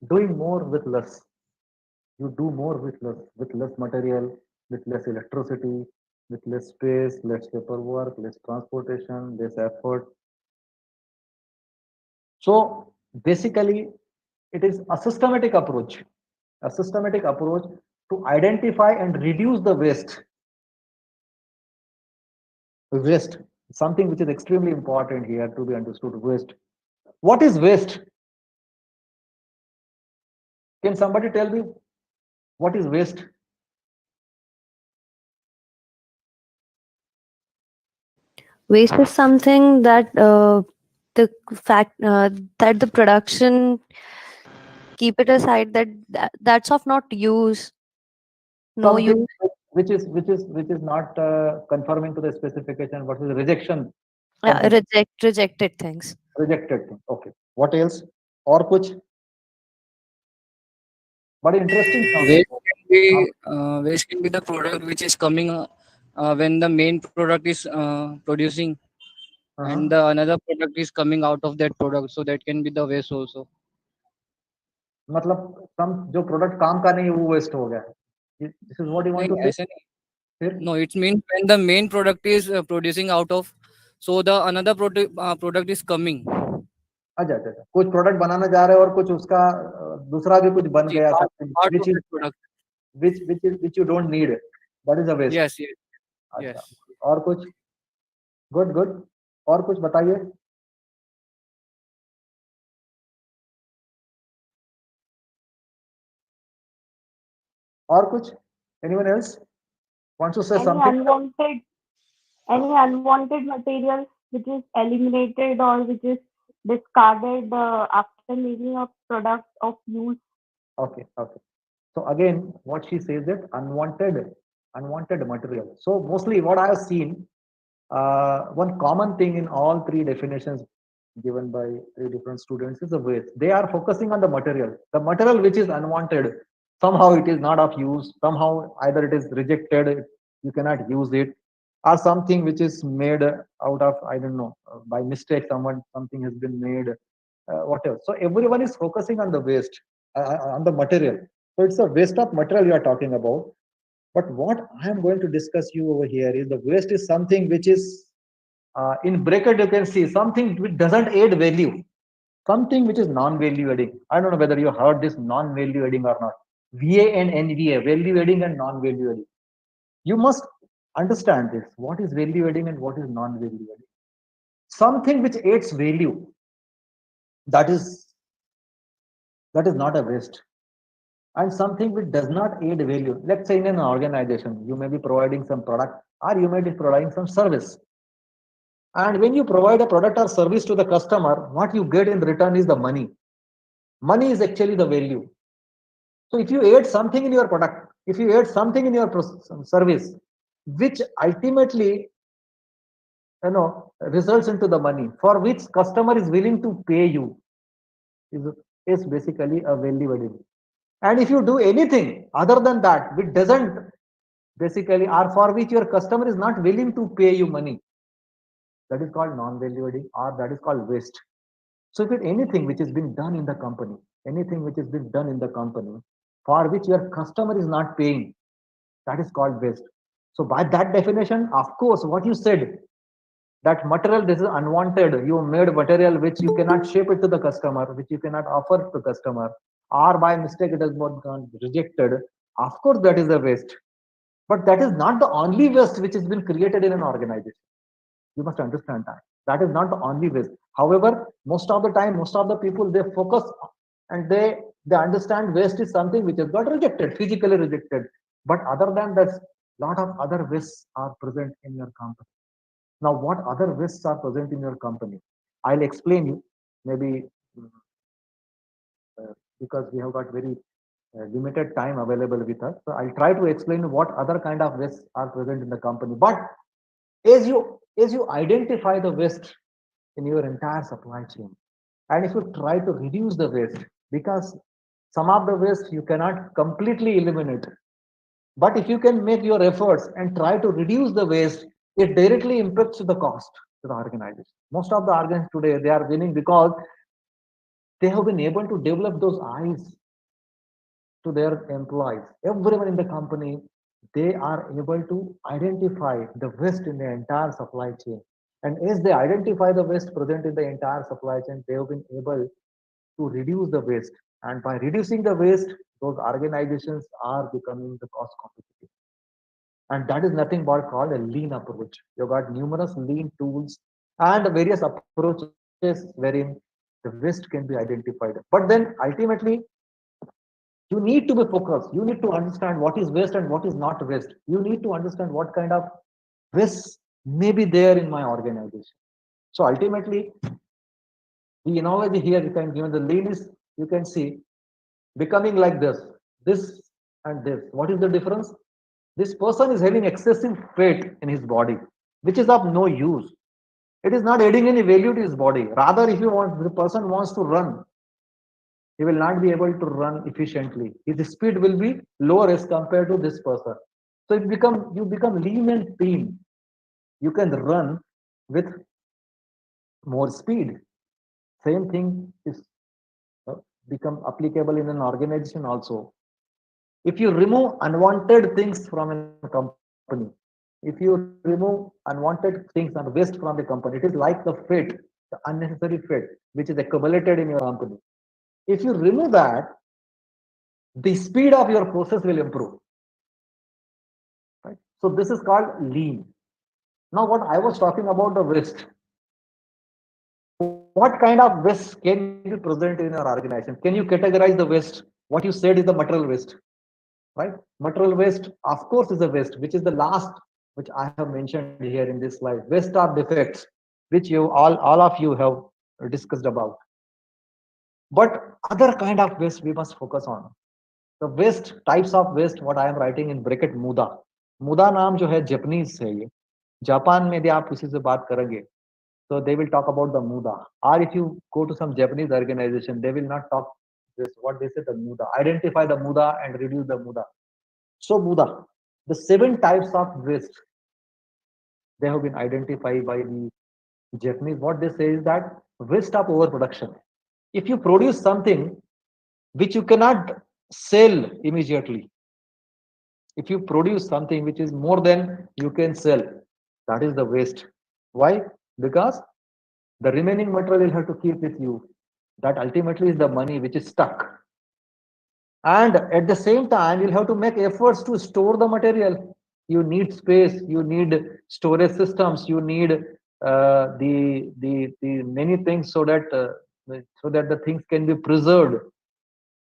S2: Doing more with less. You do more with less material, with less electricity, with less space, less paperwork, less transportation, less effort. So basically, it is a systematic approach to identify and reduce the waste. Something which is extremely important here to be understood. Waste. What is waste? Can somebody tell me what is waste?
S5: Waste is something that the fact that the production keep it aside that's of not use, no
S2: Something
S5: use.
S2: which is not conforming to the specification. What is rejection? Something
S5: Rejected things.
S2: rejected thing. Okay. What else? Or kuch? But interesting sounding.
S9: Waste can be the product which is coming when the main product is producing and
S2: Uh-huh.
S9: the another product is coming out of that product, so that can be the waste also.
S2: मतलब some जो product काम का नहीं है वो waste हो गया. This is what you want
S9: नहीं
S2: to say?
S9: ऐसा नहीं.
S2: फिर
S9: No, it means when the main product is producing out of, so the another product is coming.
S2: अच्छा. कुछ product बनाना जा रहे हो और कुछ उसका दूसरा भी कुछ बन
S9: See,
S2: गया something
S9: part
S2: which
S9: of
S2: is
S9: that product.
S2: which you don't need. That is a waste.
S9: Yes, yes,
S2: अच्छा.
S9: yes.
S2: और कुछ? Good. और कुछ बताइए. और कुछ? Anyone else wants to say
S3: Any
S2: something?
S3: unwanted material.
S10: which is eliminated or which is discarded after leaving a product of use.
S2: Okay, okay. So again, what she says that unwanted material. So mostly what I have seen, one common thing in all three definitions given by three different students is the waste. They are focusing on the material which is unwanted. Somehow it is not of use. Somehow either it is rejected, you cannot use it, or something which is made out of, I don't know, by mistake. Something has been made, whatever. So everyone is focusing on the waste, on the material. So it's a waste of material you are talking about. But what I am going to discuss you over here is the waste is something which is, in bracket you can see something which doesn't add value, something which is non-value adding. I don't know whether you heard this non-value adding or not. VA and NVA, value adding and non-value adding. You must understand this. What is value adding and what is non-value adding? Something which adds value, that is that is not a waste. And something which does not add value. Let's say in an organization, you may be providing some product or you may be providing some service. And when you provide a product or service to the customer, what you get in return is the money. Money is actually the value. So if you add something in your product, if you add something in your service, which ultimately, results into the money for which customer is willing to pay you, is, is basically a value adding. And if you do anything other than that, which doesn't basically, or for which your customer is not willing to pay you money, that is called non-value adding, or that is called waste. So if it anything which has been done in the company, anything which has been done in the company for which your customer is not paying, that is called waste. So by that definition, of course, what you said, that material, this is unwanted. You made material which you cannot shape it to the customer, which you cannot offer to the customer, or by mistake it has been rejected. Of course, that is a waste. But that is not the only waste which has been created in an organization. You must understand that. That is not the only waste. However, most of the time, most of the people, they focus and they understand waste is something which has got rejected, physically rejected. But other than that, lot of other wastes are present in your company. Now, what other risks are present in your company? I'll explain you, maybe because we have got very limited time available with us. So I'll try to explain what other kind of risks are present in the company. But as you identify the waste in your entire supply chain, and if you try to reduce the waste, because some of the waste you cannot completely eliminate, but if you can make your efforts and try to reduce the waste, it directly impacts the cost to the organization. Most of the organizations today, they are winning because they have been able to develop those eyes to their employees. Everyone in the company, they are able to identify the waste in the entire supply chain. And as they identify the waste present in the entire supply chain, they have been able to reduce the waste. And by reducing the waste, those organizations are becoming the cost competitive. And that is nothing but called a lean approach. You've got numerous lean tools and various approaches wherein the waste can be identified. But then ultimately, you need to be focused. You need to understand what is waste and what is not waste. You need to understand what kind of waste may be there in my organization. So ultimately, the analogy here you can given the lean is, you can see becoming like this and this. What is the difference? This person is having excessive fat in his body, which is of no use. It is not adding any value to his body. Rather, if the person wants to run, he will not be able to run efficiently. His speed will be lower as compared to this person. So you become lean and clean. You can run with more speed. Same thing is uh, become applicable in an organization also. If you remove unwanted things from a company, if you remove unwanted things and waste from the company, it is like the unnecessary fat, which is accumulated in your company. If you remove that, the speed of your process will improve. Right? So this is called lean. Now, what I was talking about the waste. What kind of waste can be present in your organization? Can you categorize the waste? What you said is the material waste, right? Material waste, of course, is a waste, which is the last, which I have mentioned here in this slide. Waste are defects. which you all of you have discussed about. But other kind of waste we must focus on. The waste, types of waste, what I am writing in bracket मुदा. मुदा नाम जो है Japanese है ये. Japan में यदि आप किसी से बात करेंगे, so they will talk about the muda. Or if you go to some Japanese organization, they will not talk this. What they say, the muda. Identify the muda and reduce the muda. So muda, the 7 types of waste they have been identified by the Japanese. What they say is that waste of overproduction. If you produce something which you cannot sell immediately, if you produce something which is more than you can sell, that is the waste. Why? Because the remaining material you have to keep with you. That ultimately is the money which is stuck. And at the same time, you'll have to make efforts to store the material. You need space, you need storage systems, you need the many things so that the things can be preserved.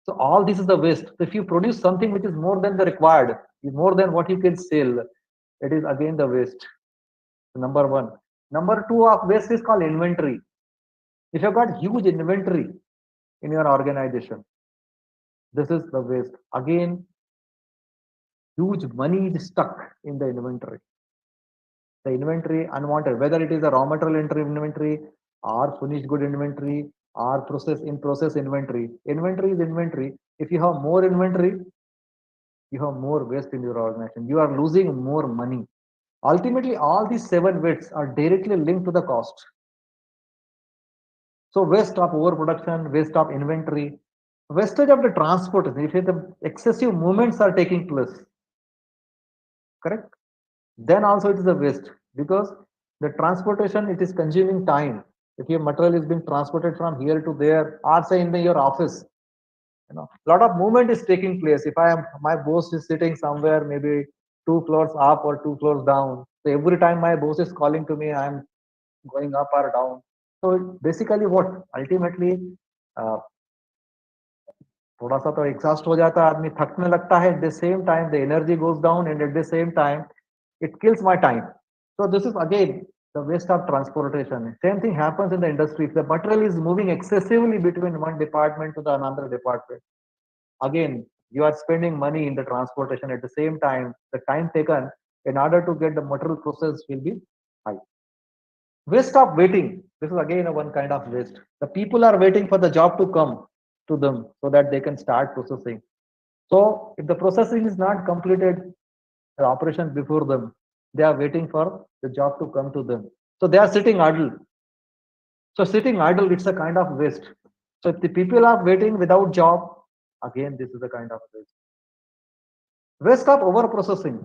S2: So all this is the waste. So if you produce something which is more than the required, more than what you can sell, it is again the waste. Number 1. Number 2 of waste is called inventory. If you've got huge inventory in your organization, this is the waste. Again, huge money is stuck in the inventory. The inventory unwanted, whether it is a raw material inventory or finished good inventory or process inventory. Inventory is inventory. If you have more inventory, you have more waste in your organization. You are losing more money. Ultimately, all these 7 wastes are directly linked to the cost. So waste of overproduction, waste of inventory, wastage of the transport. If the excessive movements are taking place, correct? Then also it is a waste, because the transportation, it is consuming time. If your material is being transported from here to there, or say in your office, a lot of movement is taking place. If my boss is sitting somewhere, maybe 2 floors up or 2 floors down, so every time my boss is calling to me, I'm going up or down. So basically what ultimately थोड़ा सा तो exhaust हो जाता है, आदमी थकने लगता है. At the same time the energy goes down and at the same time it kills my time. So this is again the waste of transportation. Same thing happens in the industry. If the material is moving excessively between one department to the another department, again you are spending money in the transportation. At the same time, the time taken in order to get the material process will be high. Waste of waiting. This is again a one kind of waste. The people are waiting for the job to come to them so that they can start processing. So if the processing is not completed, the operation before them, they are waiting for the job to come to them. So they are sitting idle. So sitting idle, it's a kind of waste. So if the people are waiting without job, again, this is a kind of waste. Waste of over processing.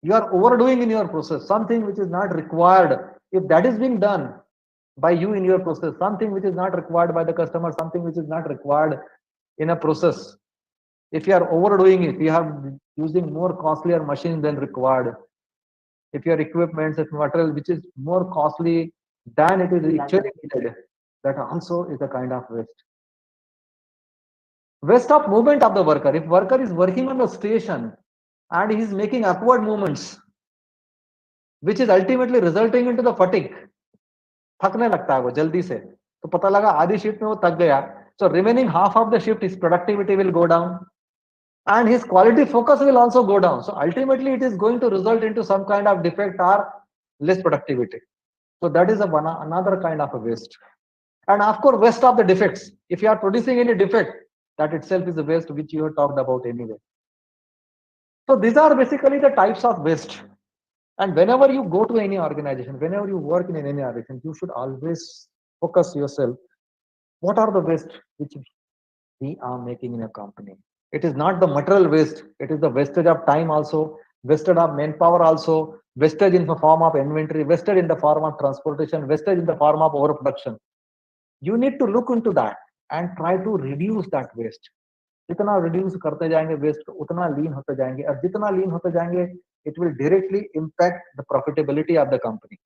S2: You are overdoing in your process something which is not required. If that is being done by you in your process, something which is not required by the customer, something which is not required in a process, if you are overdoing it, you are using more costlier machines than required. If your equipment, if material which is more costly than it is actually needed, that also is a kind of waste. Waste of movement of the worker. If worker is working on the station and he is making upward movements, which is ultimately resulting into the fatigue, थकने लगता है वो जल्दी से, तो पता लगा आधी शिफ्ट में वो थक गया. So remaining half of the shift, his productivity will go down and his quality focus will also go down. So ultimately it is going to result into some kind of defect or less productivity. So that is another kind of a waste. And of course, waste of the defects. If you are producing any defect, that itself is a waste, which you have talked about anyway. So these are basically the types of waste. And whenever you go to any organization, whenever you work in any organization, you should always focus yourself. What are the waste which we are making in a company? It is not the material waste. It is the wastage of time also, wastage of manpower also, wastage in the form of inventory, wastage in the form of transportation, wastage in the form of overproduction. You need to look into that and try to reduce that waste. जितना reduce करते जाएंगे waste को, उतना lean होते जाएंगे, और जितना lean होते जाएंगे, it will directly impact the profitability of the company.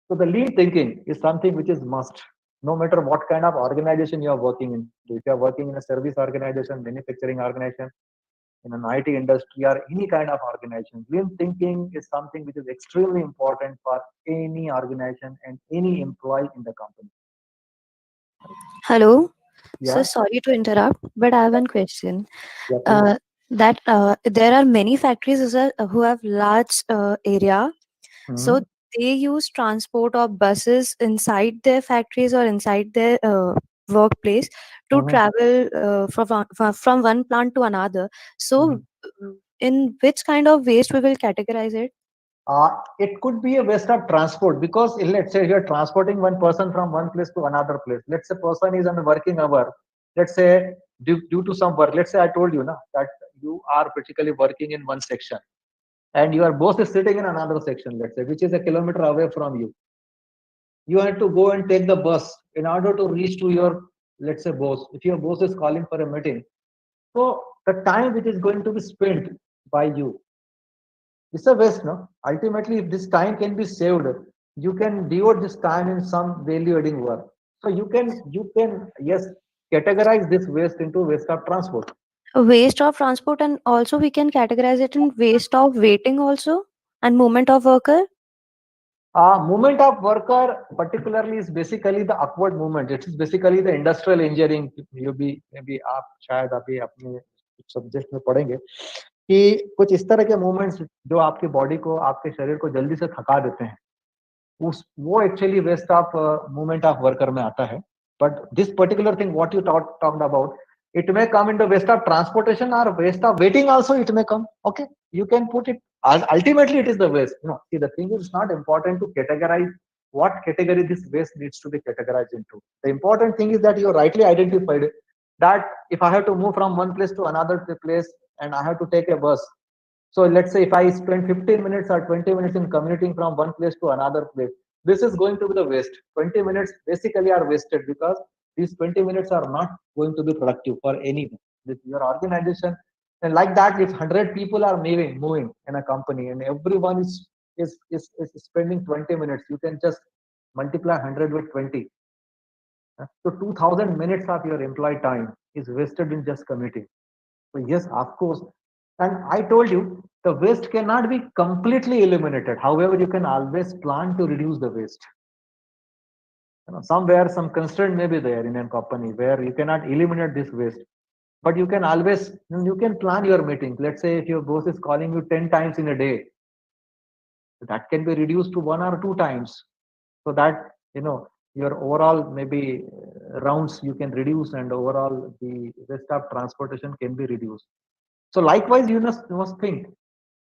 S2: So the lean thinking is something which is must, no matter what kind of organization you are working in. If you are working in a service organization, manufacturing organization, in an IT industry or any kind of organization, lean thinking is something which is extremely important for any organization and any employee in the company.
S5: Hello. So
S2: Yeah.
S5: sorry to interrupt, but I have one question.
S2: Yeah, please.
S5: That there are many factories who have large area, so
S2: Mhm.
S5: they use transport or buses inside their factories or inside their workplace to
S2: Mhm.
S5: travel from one plant to another. So, in which kind of waste we will categorize it?
S2: It could be a waste of transport because let's say you're transporting one person from one place to another place. Let's say person is on a working hour. Let's say due to some work. Let's say I told you na, that you are particularly working in one section and your boss is sitting in another section. Let's say which is a kilometer away from you. You have to go and take the bus in order to reach to your, let's say, boss. If your boss is calling for a meeting, so the time which is going to be spent by you, it's a waste, no? Ultimately, if this time can be saved, you can devote this time in some value-adding work. So you can yes categorize this waste into waste of transport.
S5: Waste of transport, and also we can categorize it in waste of waiting also, and movement of worker.
S2: Movement of worker particularly is basically the upward movement. It is basically the industrial engineering. You भी maybe आप शायद अभी अपने subject में पढ़ेंगे कि कुछ इस तरह के मूवमेंट्स जो आपके बॉडी को आपके शरीर को जल्दी से थका देते हैं उस वो actually waste of movement of worker में आता है but this particular thing what you talked about it may come into waste of transportation or waste of waiting also it may come. Okay, you can put it as ultimately it is the waste. No, see, the thing is it's not important to categorize what category this waste needs to be categorized into. The important thing is that you rightly identified that if I have to move from one place to another place and I have to take a bus. So let's say if I spend 15 minutes or 20 minutes in commuting from one place to another place, this is going to be the waste. 20 minutes basically are wasted because these 20 minutes are not going to be productive for anything with your organization. And like that, if 100 people are moving in a company and everyone is spending 20 minutes, you can just multiply 100 with 20. So 2000 minutes of your employee time is wasted in just commuting. So yes, of course. And I told you the waste cannot be completely eliminated. However, you can always plan to reduce the waste. Somewhere some constraint may be there in a company where you cannot eliminate this waste. But you can always you can plan your meetings. Let's say if your boss is calling you 10 times in a day, that can be reduced to 1 or 2 times. So that your overall maybe rounds you can reduce and overall the waste of transportation can be reduced. So likewise, you must think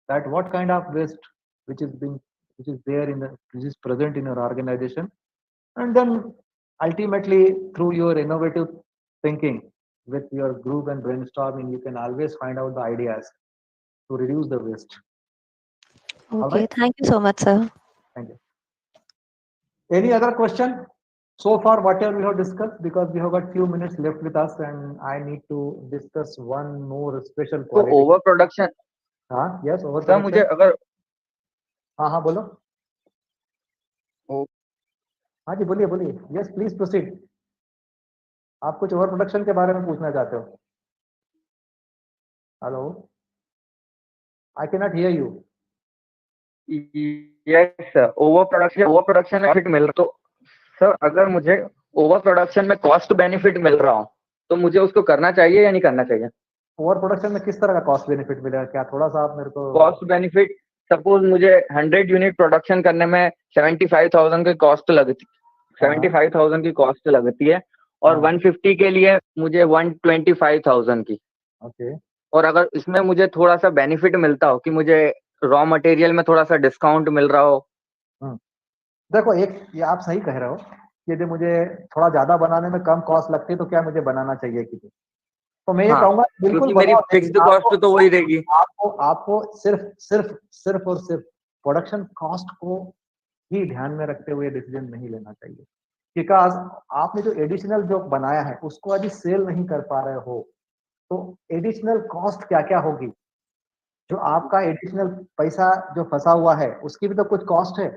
S2: that what kind of waste which is being which is there which is present in your organization, and then ultimately through your innovative thinking with your group and brainstorming, you can always find out the ideas to reduce the waste. All
S5: Okay,
S2: right.
S5: thank you so much, sir.
S2: Thank you. Any other question? So far, whatever we have discussed, because we have got few minutes left with us, and I need to discuss one more special
S7: तो
S2: quality.
S7: Over production
S2: हाँ, yes, over
S7: sir मुझे
S2: production.
S7: अगर
S2: हाँ, बोलो.
S7: ओ-
S2: हाँ जी, बोलिए बोलिए. Yes, please proceed. आप कुछ ओवर प्रोडक्शन के बारे में पूछना चाहते हो? Hello, I cannot hear you.
S7: Yes sir over production में बेनिफिट मिल रहा तो सर अगर मुझे ओवर प्रोडक्शन में कॉस्ट बेनिफिट मिल रहा हो तो मुझे उसको करना चाहिए या नहीं करना चाहिए?
S2: ओवर प्रोडक्शन में किस तरह का कॉस्ट बेनिफिट मिलेगा? क्या थोड़ा सा आप मेरे को
S7: कॉस्ट बेनिफिट सपोज मुझे 100 यूनिट प्रोडक्शन करने में 75,000 की कॉस्ट लगती 75,000 की कॉस्ट लगती है और 150 के लिए मुझे 125,000 की.
S2: ओके.
S7: और अगर इसमें मुझे थोड़ा सा बेनिफिट मिलता हो कि मुझे रॉ मटेरियल में थोड़ा सा डिस्काउंट मिल रहा हो.
S2: देखो, एक ये आप सही कह रहे हो कि यदि मुझे थोड़ा ज्यादा बनाने में कम कॉस्ट लगती है तो क्या मुझे बनाना चाहिए कि तो मैं ये
S7: हाँ,
S2: कहूंगा बिल्कुल
S7: क्योंकि मेरी
S2: बनाओ.
S7: फिक्स्ड कॉस्ट तो वही रहेगी.
S2: आपको सिर्फ और सिर्फ प्रोडक्शन कॉस्ट को ही ध्यान में रखते हुए डिसीजन नहीं लेना चाहिए, बिकॉज आपने जो एडिशनल जो बनाया है उसको यदि सेल नहीं कर पा रहे हो तो एडिशनल कॉस्ट क्या क्या होगी. जो आपका एडिशनल पैसा जो फंसा हुआ है उसकी भी तो कुछ कॉस्ट है.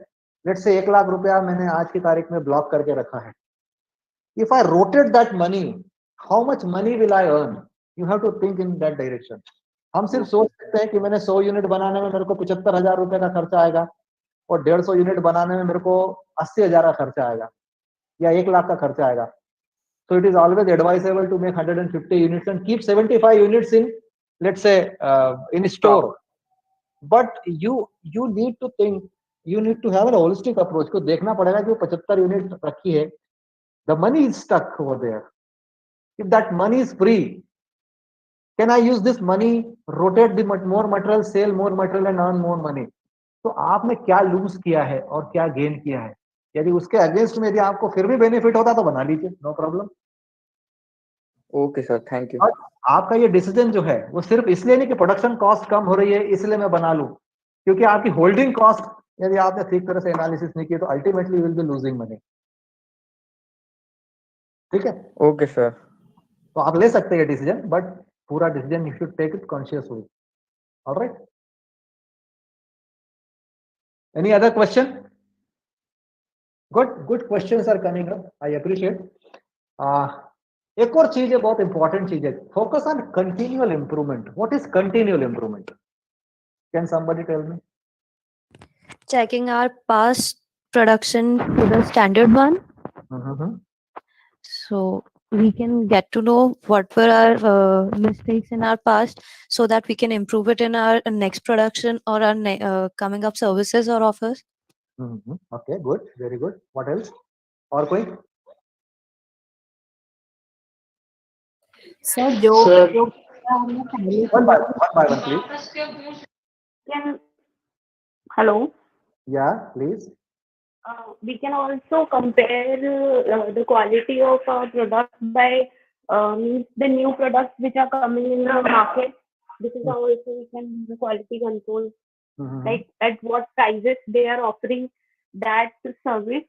S2: लेट्स से 1 लाख रुपया मैंने आज की तारीख में ब्लॉक करके रखा है. If I rotate that money, how much money will I earn? You have to think in that direction. हम सिर्फ सोच सकते हैं कि मैंने 100 यूनिट बनाने में मेरे को 75,000 रुपए का खर्चा आएगा और 150 यूनिट बनाने में मेरे को 80,000 का खर्चा आएगा या 1 लाख का खर्चा आएगा. So it is always advisable to make 150 units and keep 75 units in, let's say, in store. But you need to think, you need to have a holistic approach. को देखना पड़ेगा कि वो 75 यूनिट रखी है. The money is stuck over there. If that money is free, can I use this money, rotate the more material, sell more material and earn more money? तो आपने क्या लूज किया है और क्या गेन किया है? यदि उसके अगेंस्ट में यदि आपको फिर भी बेनिफिट होता तो बना लीजिए, no problem.
S7: Okay sir, thank you.
S2: और आपका ये डिसीजन जो है वो सिर्फ इसलिए नहीं कि प्रोडक्शन कॉस्ट कम हो रही है इसलिए मैं बना लूं, क्योंकि आपकी होल्डिंग कॉस्ट यदि आपने ठीक तरह से एनालिसिस नहीं की तो ultimately will be losing money. ठीक है,
S7: ओके सर.
S2: तो आप ले सकते हैं डिसीजन, बट पूरा decision you should take it consciously. Alright, any other question? Good questions are coming up, I appreciate. एक और चीज है, बहुत इंपॉर्टेंट चीज है, focus on continual improvement. What is continual improvement? Can somebody tell me?
S5: Checking our past production to the standard one, so we can get to know what were our mistakes in our past, so that we can improve it in our next production or our coming up services or offers.
S2: Okay, good, very good. What else? और कोई?
S10: Sir जो
S8: Sir.
S10: जो हमने पहले
S2: One by one, please.
S10: can hello.
S2: Yeah, please.
S10: We can also compare the quality of our product by means the new products which are coming in the market. This is how also we can do the quality control, like at what prices they are offering that service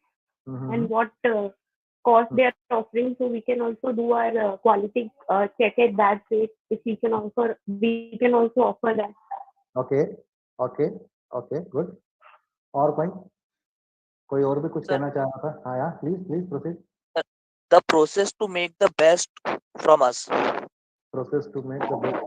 S10: and what cost they are offering. So we can also do our quality check at that rate. If we can also offer that.
S2: Okay, okay, okay, good. और कोई और भी कुछ कहना चाह रहा था? हाँ यार, please proceed.
S11: The process to make the best from us.
S2: Process to make the best.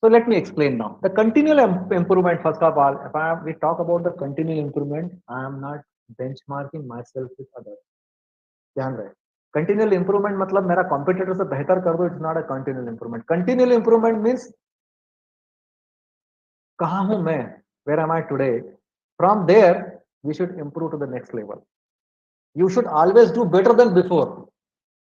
S2: So let me explain now. The continual improvement, first of all, if we talk about the continual improvement, I am not benchmarking myself with others. ध्यान रहे, continual improvement मतलब मेरा competitor से बेहतर कर दो, it's not a continual improvement. Continual improvement means कहाँ हूँ मैं, where am I today? From there, we should improve to the next level. You should always do better than before.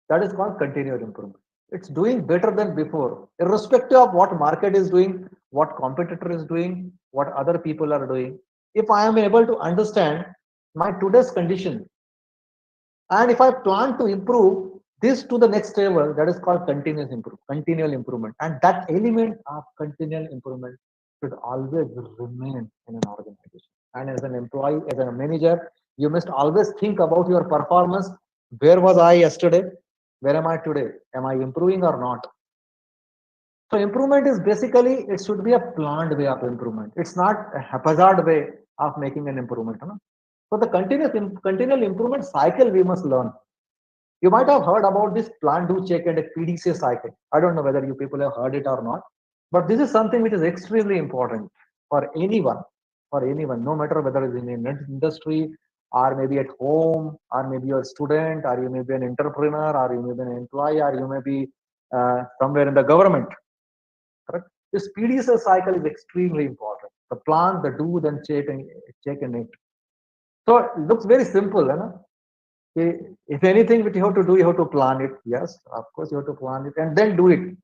S2: That is called continual improvement. It's doing better than before, irrespective of what market is doing, what competitor is doing, what other people are doing. If I am able to understand my today's condition, and if I plan to improve this to the next level, that is called continual improvement. And that element of continual improvement should always remain in an organization. And as an employee, as a manager, you must always think about your performance. Where was I yesterday? Where am I today? Am I improving or not? So improvement is basically, it should be a planned way of improvement. It's not a haphazard way of making an improvement. Huh? So the continual improvement cycle we must learn. You might have heard about this plan, do, check and a PDCA cycle. I don't know whether you people have heard it or not, but this is something which is extremely important for anyone, no matter whether it's in an industry or maybe at home, or maybe you're a student, or you may be an entrepreneur, or you may be an employee, or you may be somewhere in the government. Correct? This PDCA cycle is extremely important. The plan, the do, then check and act. So it looks very simple, you know? If anything which you have to do, you have to plan it. Yes, of course you have to plan it and then do it.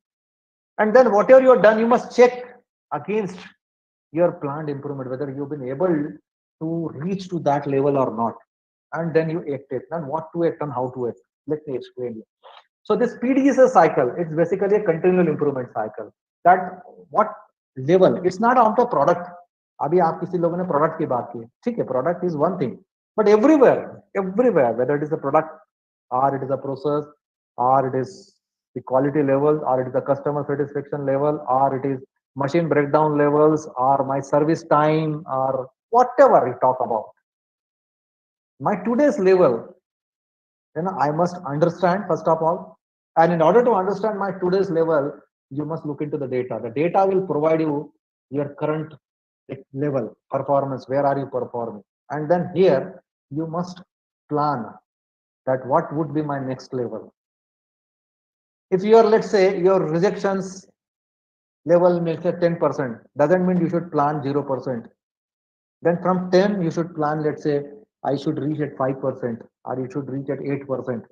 S2: And then whatever you have done, you must check against your planned improvement, whether you've been able to reach to that level or not. And then you act it. And what to act and how to act. Let me explain you. So this PDCA cycle, it's basically a continual improvement cycle. That what level? It's not on the product. अभी आप किसी लोगों ने product की बात की, ठीक है, product is one thing, but everywhere, whether it is a product or it is a process or it is the quality level or it is the customer satisfaction level or it is machine breakdown levels or my service time or whatever we talk about, my today's level, I must understand first of all, and in order to understand my today's level, you must look into the data. The data will provide you your current level performance. Where are you performing? And then here you must plan that what would be my next level. If you are, let's say, your rejections level makes it 10%, doesn't mean you should plan 0%. Then from 10, you should plan, let's say, I should reach at 5%, or you should reach at 8%.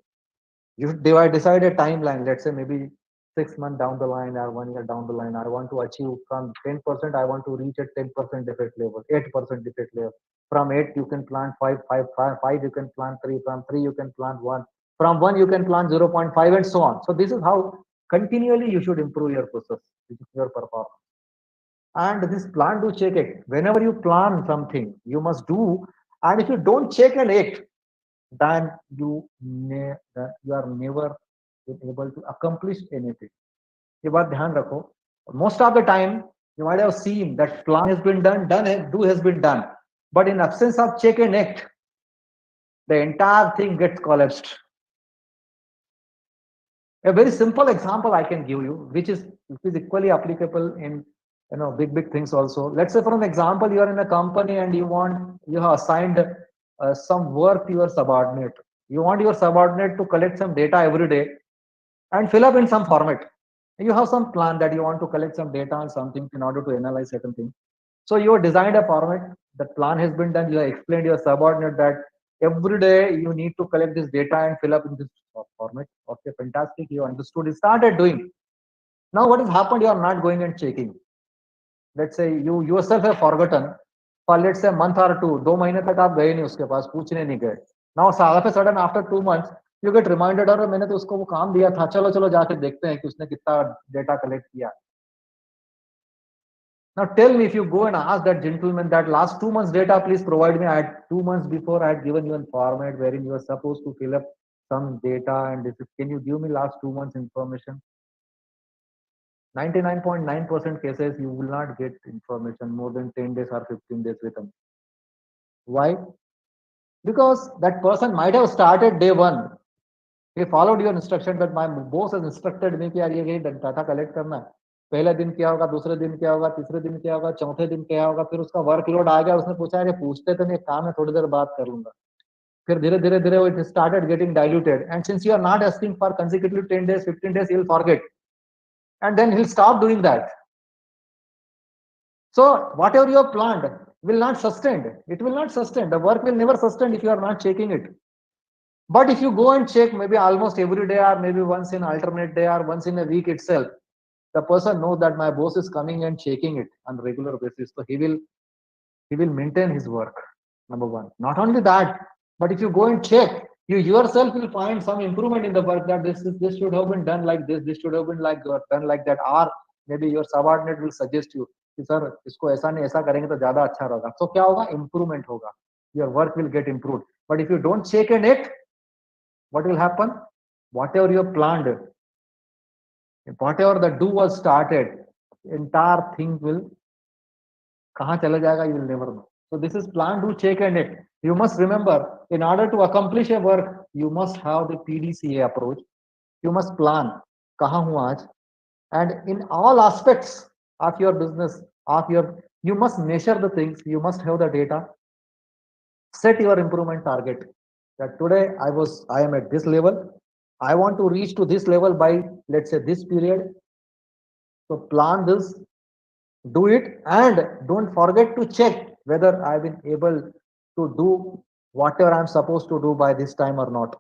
S2: You should decide a timeline, let's say maybe 6 months down the line or 1 year down the line. I want to achieve from 10%, I want to reach at 10% defect level, 8% defect level. From 8, you can plan 5, you can plan 3, from 3, you can plan 1, from 1, you can plan 0.5, and so on. So this is how continually you should improve your process, your performance. And this plan, do check it. Whenever you plan something, you must do. And if you don't check and act, then you are never able to accomplish anything. ये बात ध्यान रखो. Most of the time, you might have seen that plan has been done, do has been done. But in absence of check and act, the entire thing gets collapsed. A very simple example I can give you, which is equally applicable in big things also. Let's say, for an example, you are in a company and you have assigned some work to your subordinate. You want your subordinate to collect some data every day and fill up in some format. You have some plan that you want to collect some data on something in order to analyze certain things. So you have designed a format. The plan has been done. You have explained to your subordinate that every day you need to collect this data and fill up in this format. Okay, fantastic. You understood. You started doing. Now what has happened? You are not going and checking. Let's say you yourself have forgotten for, let's say, a month or two. 2 महीने तक आप गए नहीं उसके पास, पूछने नहीं गए. Now all of a sudden after 2 months you get reminded, और मैंने तो उसको वो काम दिया था, चलो चलो जाके देखते हैं कि उसने कितना डेटा कलेक्ट किया. Now tell me, if you go and ask that gentleman that last 2 months data, please provide me. I had 2 months before I had given you a format wherein you are supposed to fill up some data, and this is, can you give me last 2 months information? 99.9% cases you will not get information more than 10 days or 15 days with them. Why? Because that person might have started day 1. He followed your instruction, that my boss has instructed me कि यार ये data collect करना है. पहले दिन क्या होगा, दूसरे दिन क्या होगा, तीसरे दिन क्या होगा, चौथे दिन क्या होगा. फिर उसका वर्कलोड आ गया, उसने पूछा अरे पूछते तो नहीं, काम है, थोड़ी देर बात कर लूंगा. फिर धीरे धीरे धीरे it started getting diluted, and since you are not asking for consecutively 10 days, 15 days, he'll forget, and then he'll stop doing that. So whatever you have planned will not sustain. It will not sustain. The work will never sustain if you are not checking it. But if you go and check maybe almost every day, or maybe once in alternate day, or once in a week itself, the person knows that my boss is coming and checking it on regular basis. So he will maintain his work. Number one. Not only that, but if you go and check, you yourself will find some improvement in the work, that this should have been done like this should have been done like that, or maybe your subordinate will suggest you कि sir इसको ऐसा नहीं ऐसा करेंगे तो ज्यादा अच्छा रहेगा. So क्या होगा? Improvement होगा. Your work will get improved. But if you don't check and act, what will happen? Whatever you have planned, whatever the do was started, entire thing will kahan chala jayega, you will never know. So this is plan, do, check and act. You must remember, in order to accomplish a work, you must have the PDCA approach. You must plan kahan hu aaj, and in all aspects of your business, you must measure the things. You must have the data. Set your improvement target. That today I am at this level. I want to reach to this level by, let's say, this period. So plan this, do it, and don't forget to check whether I've been able to do whatever I'm supposed to do by this time or not.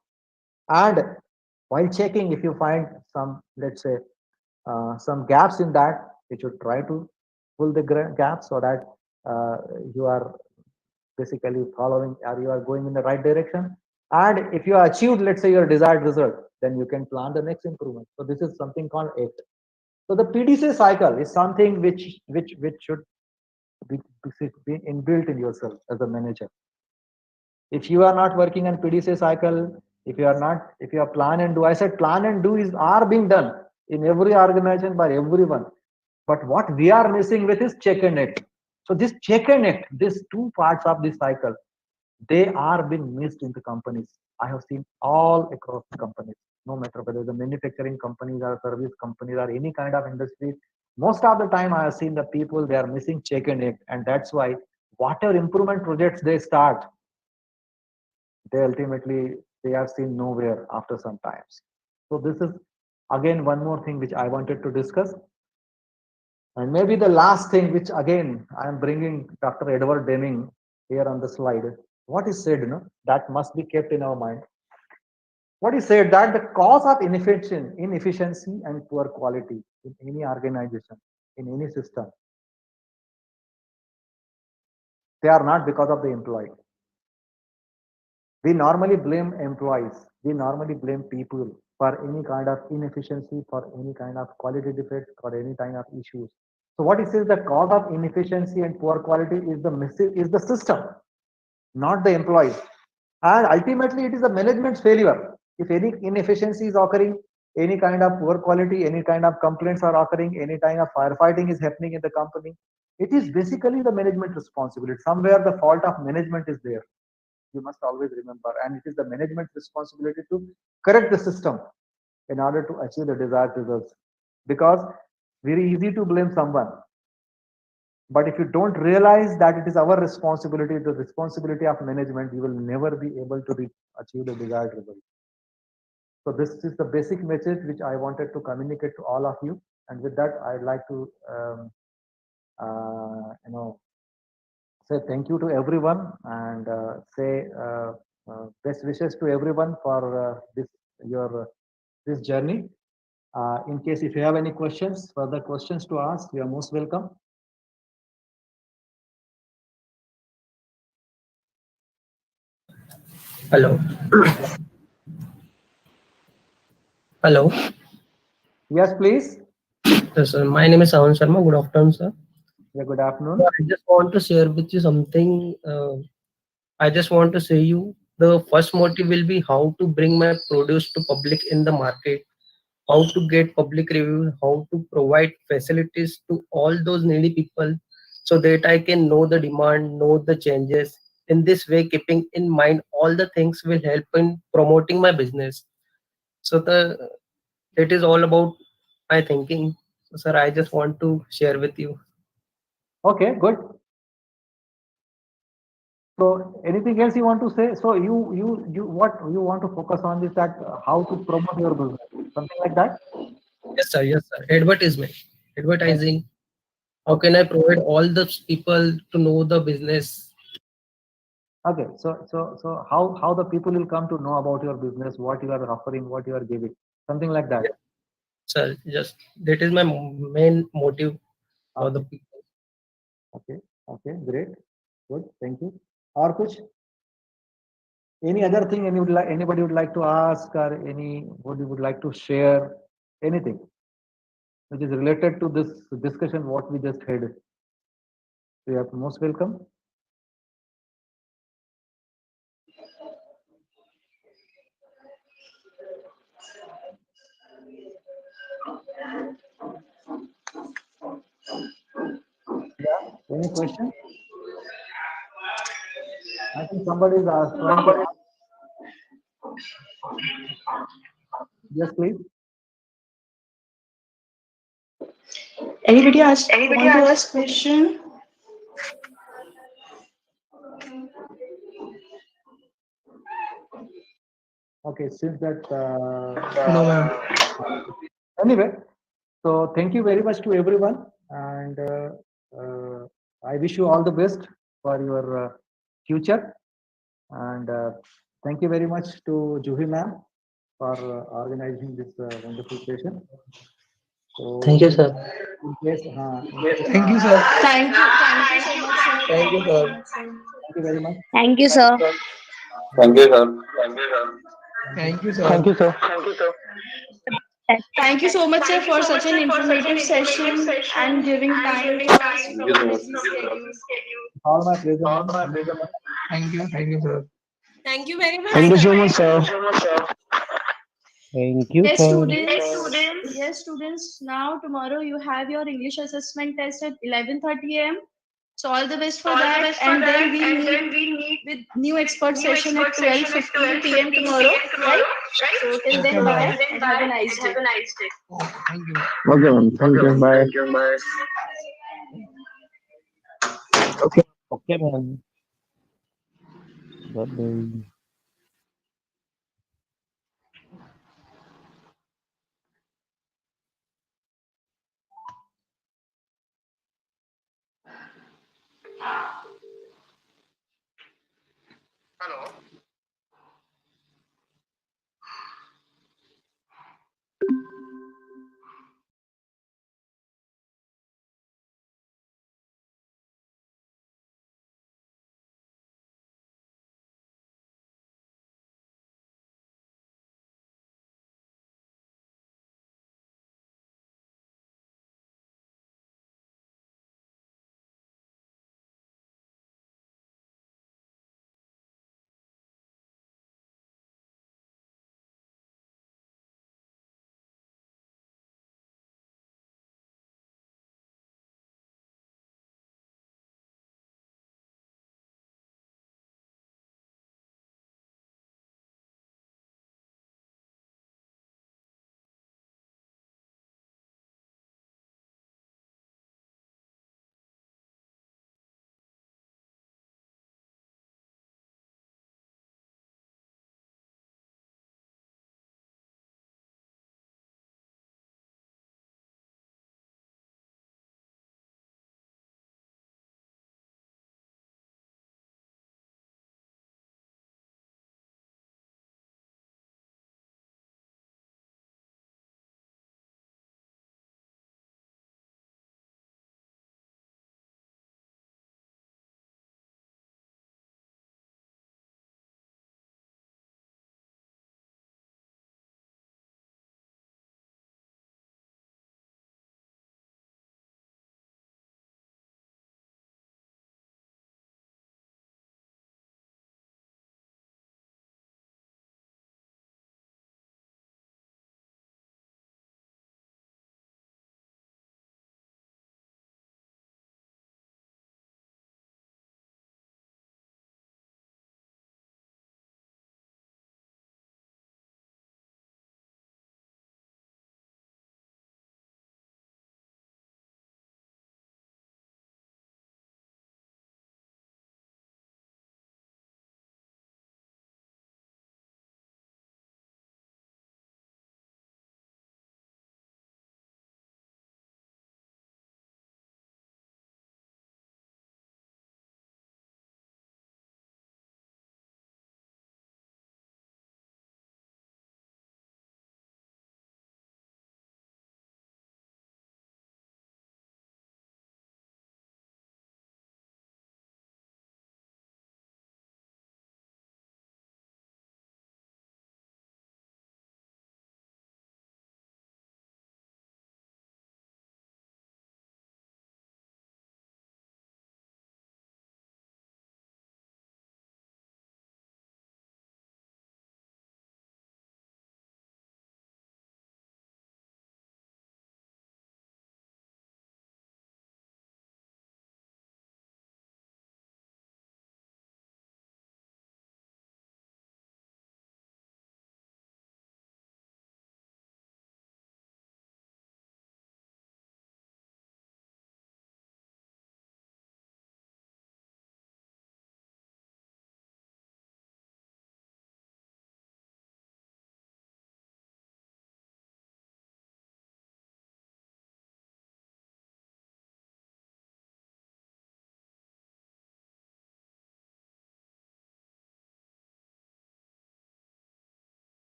S2: And while checking, if you find some, let's say, some gaps in that, you should try to fill the gaps, so that you are basically following, or you are going in the right direction. And if you achieved, let's say, your desired result, then you can plan the next improvement. So this is something called ACT. So the PDCA cycle is something which should be inbuilt in yourself as a manager. If you are not working on PDCA cycle, if you are plan and do, I said plan and do are being done in every organization by everyone. But what we are missing with is check and act. So this check and act, these two parts of this cycle, they are being missed in the companies. I have seen all across the companies. no matter whether the manufacturing companies or service companies or any kind of industry. Most of the time, I have seen the people they are missing check and egg, and that's why whatever improvement projects they start, they ultimately they are seen nowhere after some times. So this is again one more thing which I wanted to discuss. And maybe the last thing, which again I am bringing Dr. Edward Deming here on the slide, what he said, that must be kept in our mind. What he said that the cause of inefficiency and poor quality in any organization, in any system, they are not because of the employee. We normally blame employees. We normally blame people for any kind of inefficiency, for any kind of quality defect, for any kind of issues. So what he says, the cause of inefficiency and poor quality is the system, not the employees. And ultimately, it is the management's failure. If any inefficiency is occurring, any kind of poor quality, any kind of complaints are occurring, any kind of firefighting is happening in the company, it is basically the management responsibility. Somewhere the fault of management is there. You must always remember, and it is the management's responsibility to correct the system in order to achieve the desired results. Because very easy to blame someone, but if you don't realize that it is our responsibility, the responsibility of management, you will never be able to achieve the desired result. So this is the basic message which I wanted to communicate to all of you. And with that, I'd like to say thank you to everyone, and say best wishes to everyone for this journey. In case if you have any questions, further questions to ask, you are most welcome.
S12: Hello. Hello.
S2: Yes, please.
S12: Yes, sir. My name is Aarohan Sharma. Good afternoon, sir.
S2: Yeah, good afternoon.
S12: I just want to share with you something. I just want to say you the first motive will be how to bring my produce to public in the market, how to get public review, how to provide facilities to all those needy people so that I can know the demand, know the changes. In this way, keeping in mind all the things will help in promoting my business. So it is all about my thinking. So, sir, I just want to share with you.
S2: Okay, good. So anything else you want to say? So you what you want to focus on is that how to promote your business, something like that.
S12: Yes, sir. Yes, sir. Advertising. How can I provide all the people to know the business?
S2: Okay, so how the people will come to know about your business, what you are offering, what you are giving, something like that.
S12: Yes, sir, just that is my main motive for the people.
S2: Okay, okay, great, good, thank you. Or kuch? Any other thing anybody would like to ask, or anybody would like to share anything which is related to this discussion what we just had? You are most welcome. Yeah, any question? I think somebody is trying to ask. Yes, please.
S13: Anybody want to ask question?
S2: Okay, since that.
S12: No, ma'am.
S2: Anyway, so thank you very much to everyone, and I wish you all the best for your future. And thank you very much to Juhi ma'am for organizing this wonderful session. So
S12: Thank you, sir.
S2: in case,
S12: Thank you, sir.
S13: Thank you so much, sir.
S12: Thank you, sir.
S2: Thank you very much.
S6: Thank you, sir.
S4: Thank you, sir.
S12: Thank you, sir.
S4: Thank you, sir.
S13: Thank you so much, sir, for such an informative session and giving time to us from your busy schedule.
S2: All my pleasure, ma'am.
S12: Thank you. Thank you, sir.
S3: Thank you very much.
S8: Thank you so much, sir.
S4: Thank you,
S13: Yes,
S4: sir.
S13: students. Yes, students. Now, tomorrow you have your English assessment test at 11:30 a.m. So all the best for that, and then we'll meet with new expert session at 12:15 p.m. tomorrow, right? So till then, bye and have a nice day.
S9: Thank you.
S8: Okay, ma'am. Thank you. Bye. Okay.
S12: Okay, man. Bye-bye.
S14: Hello.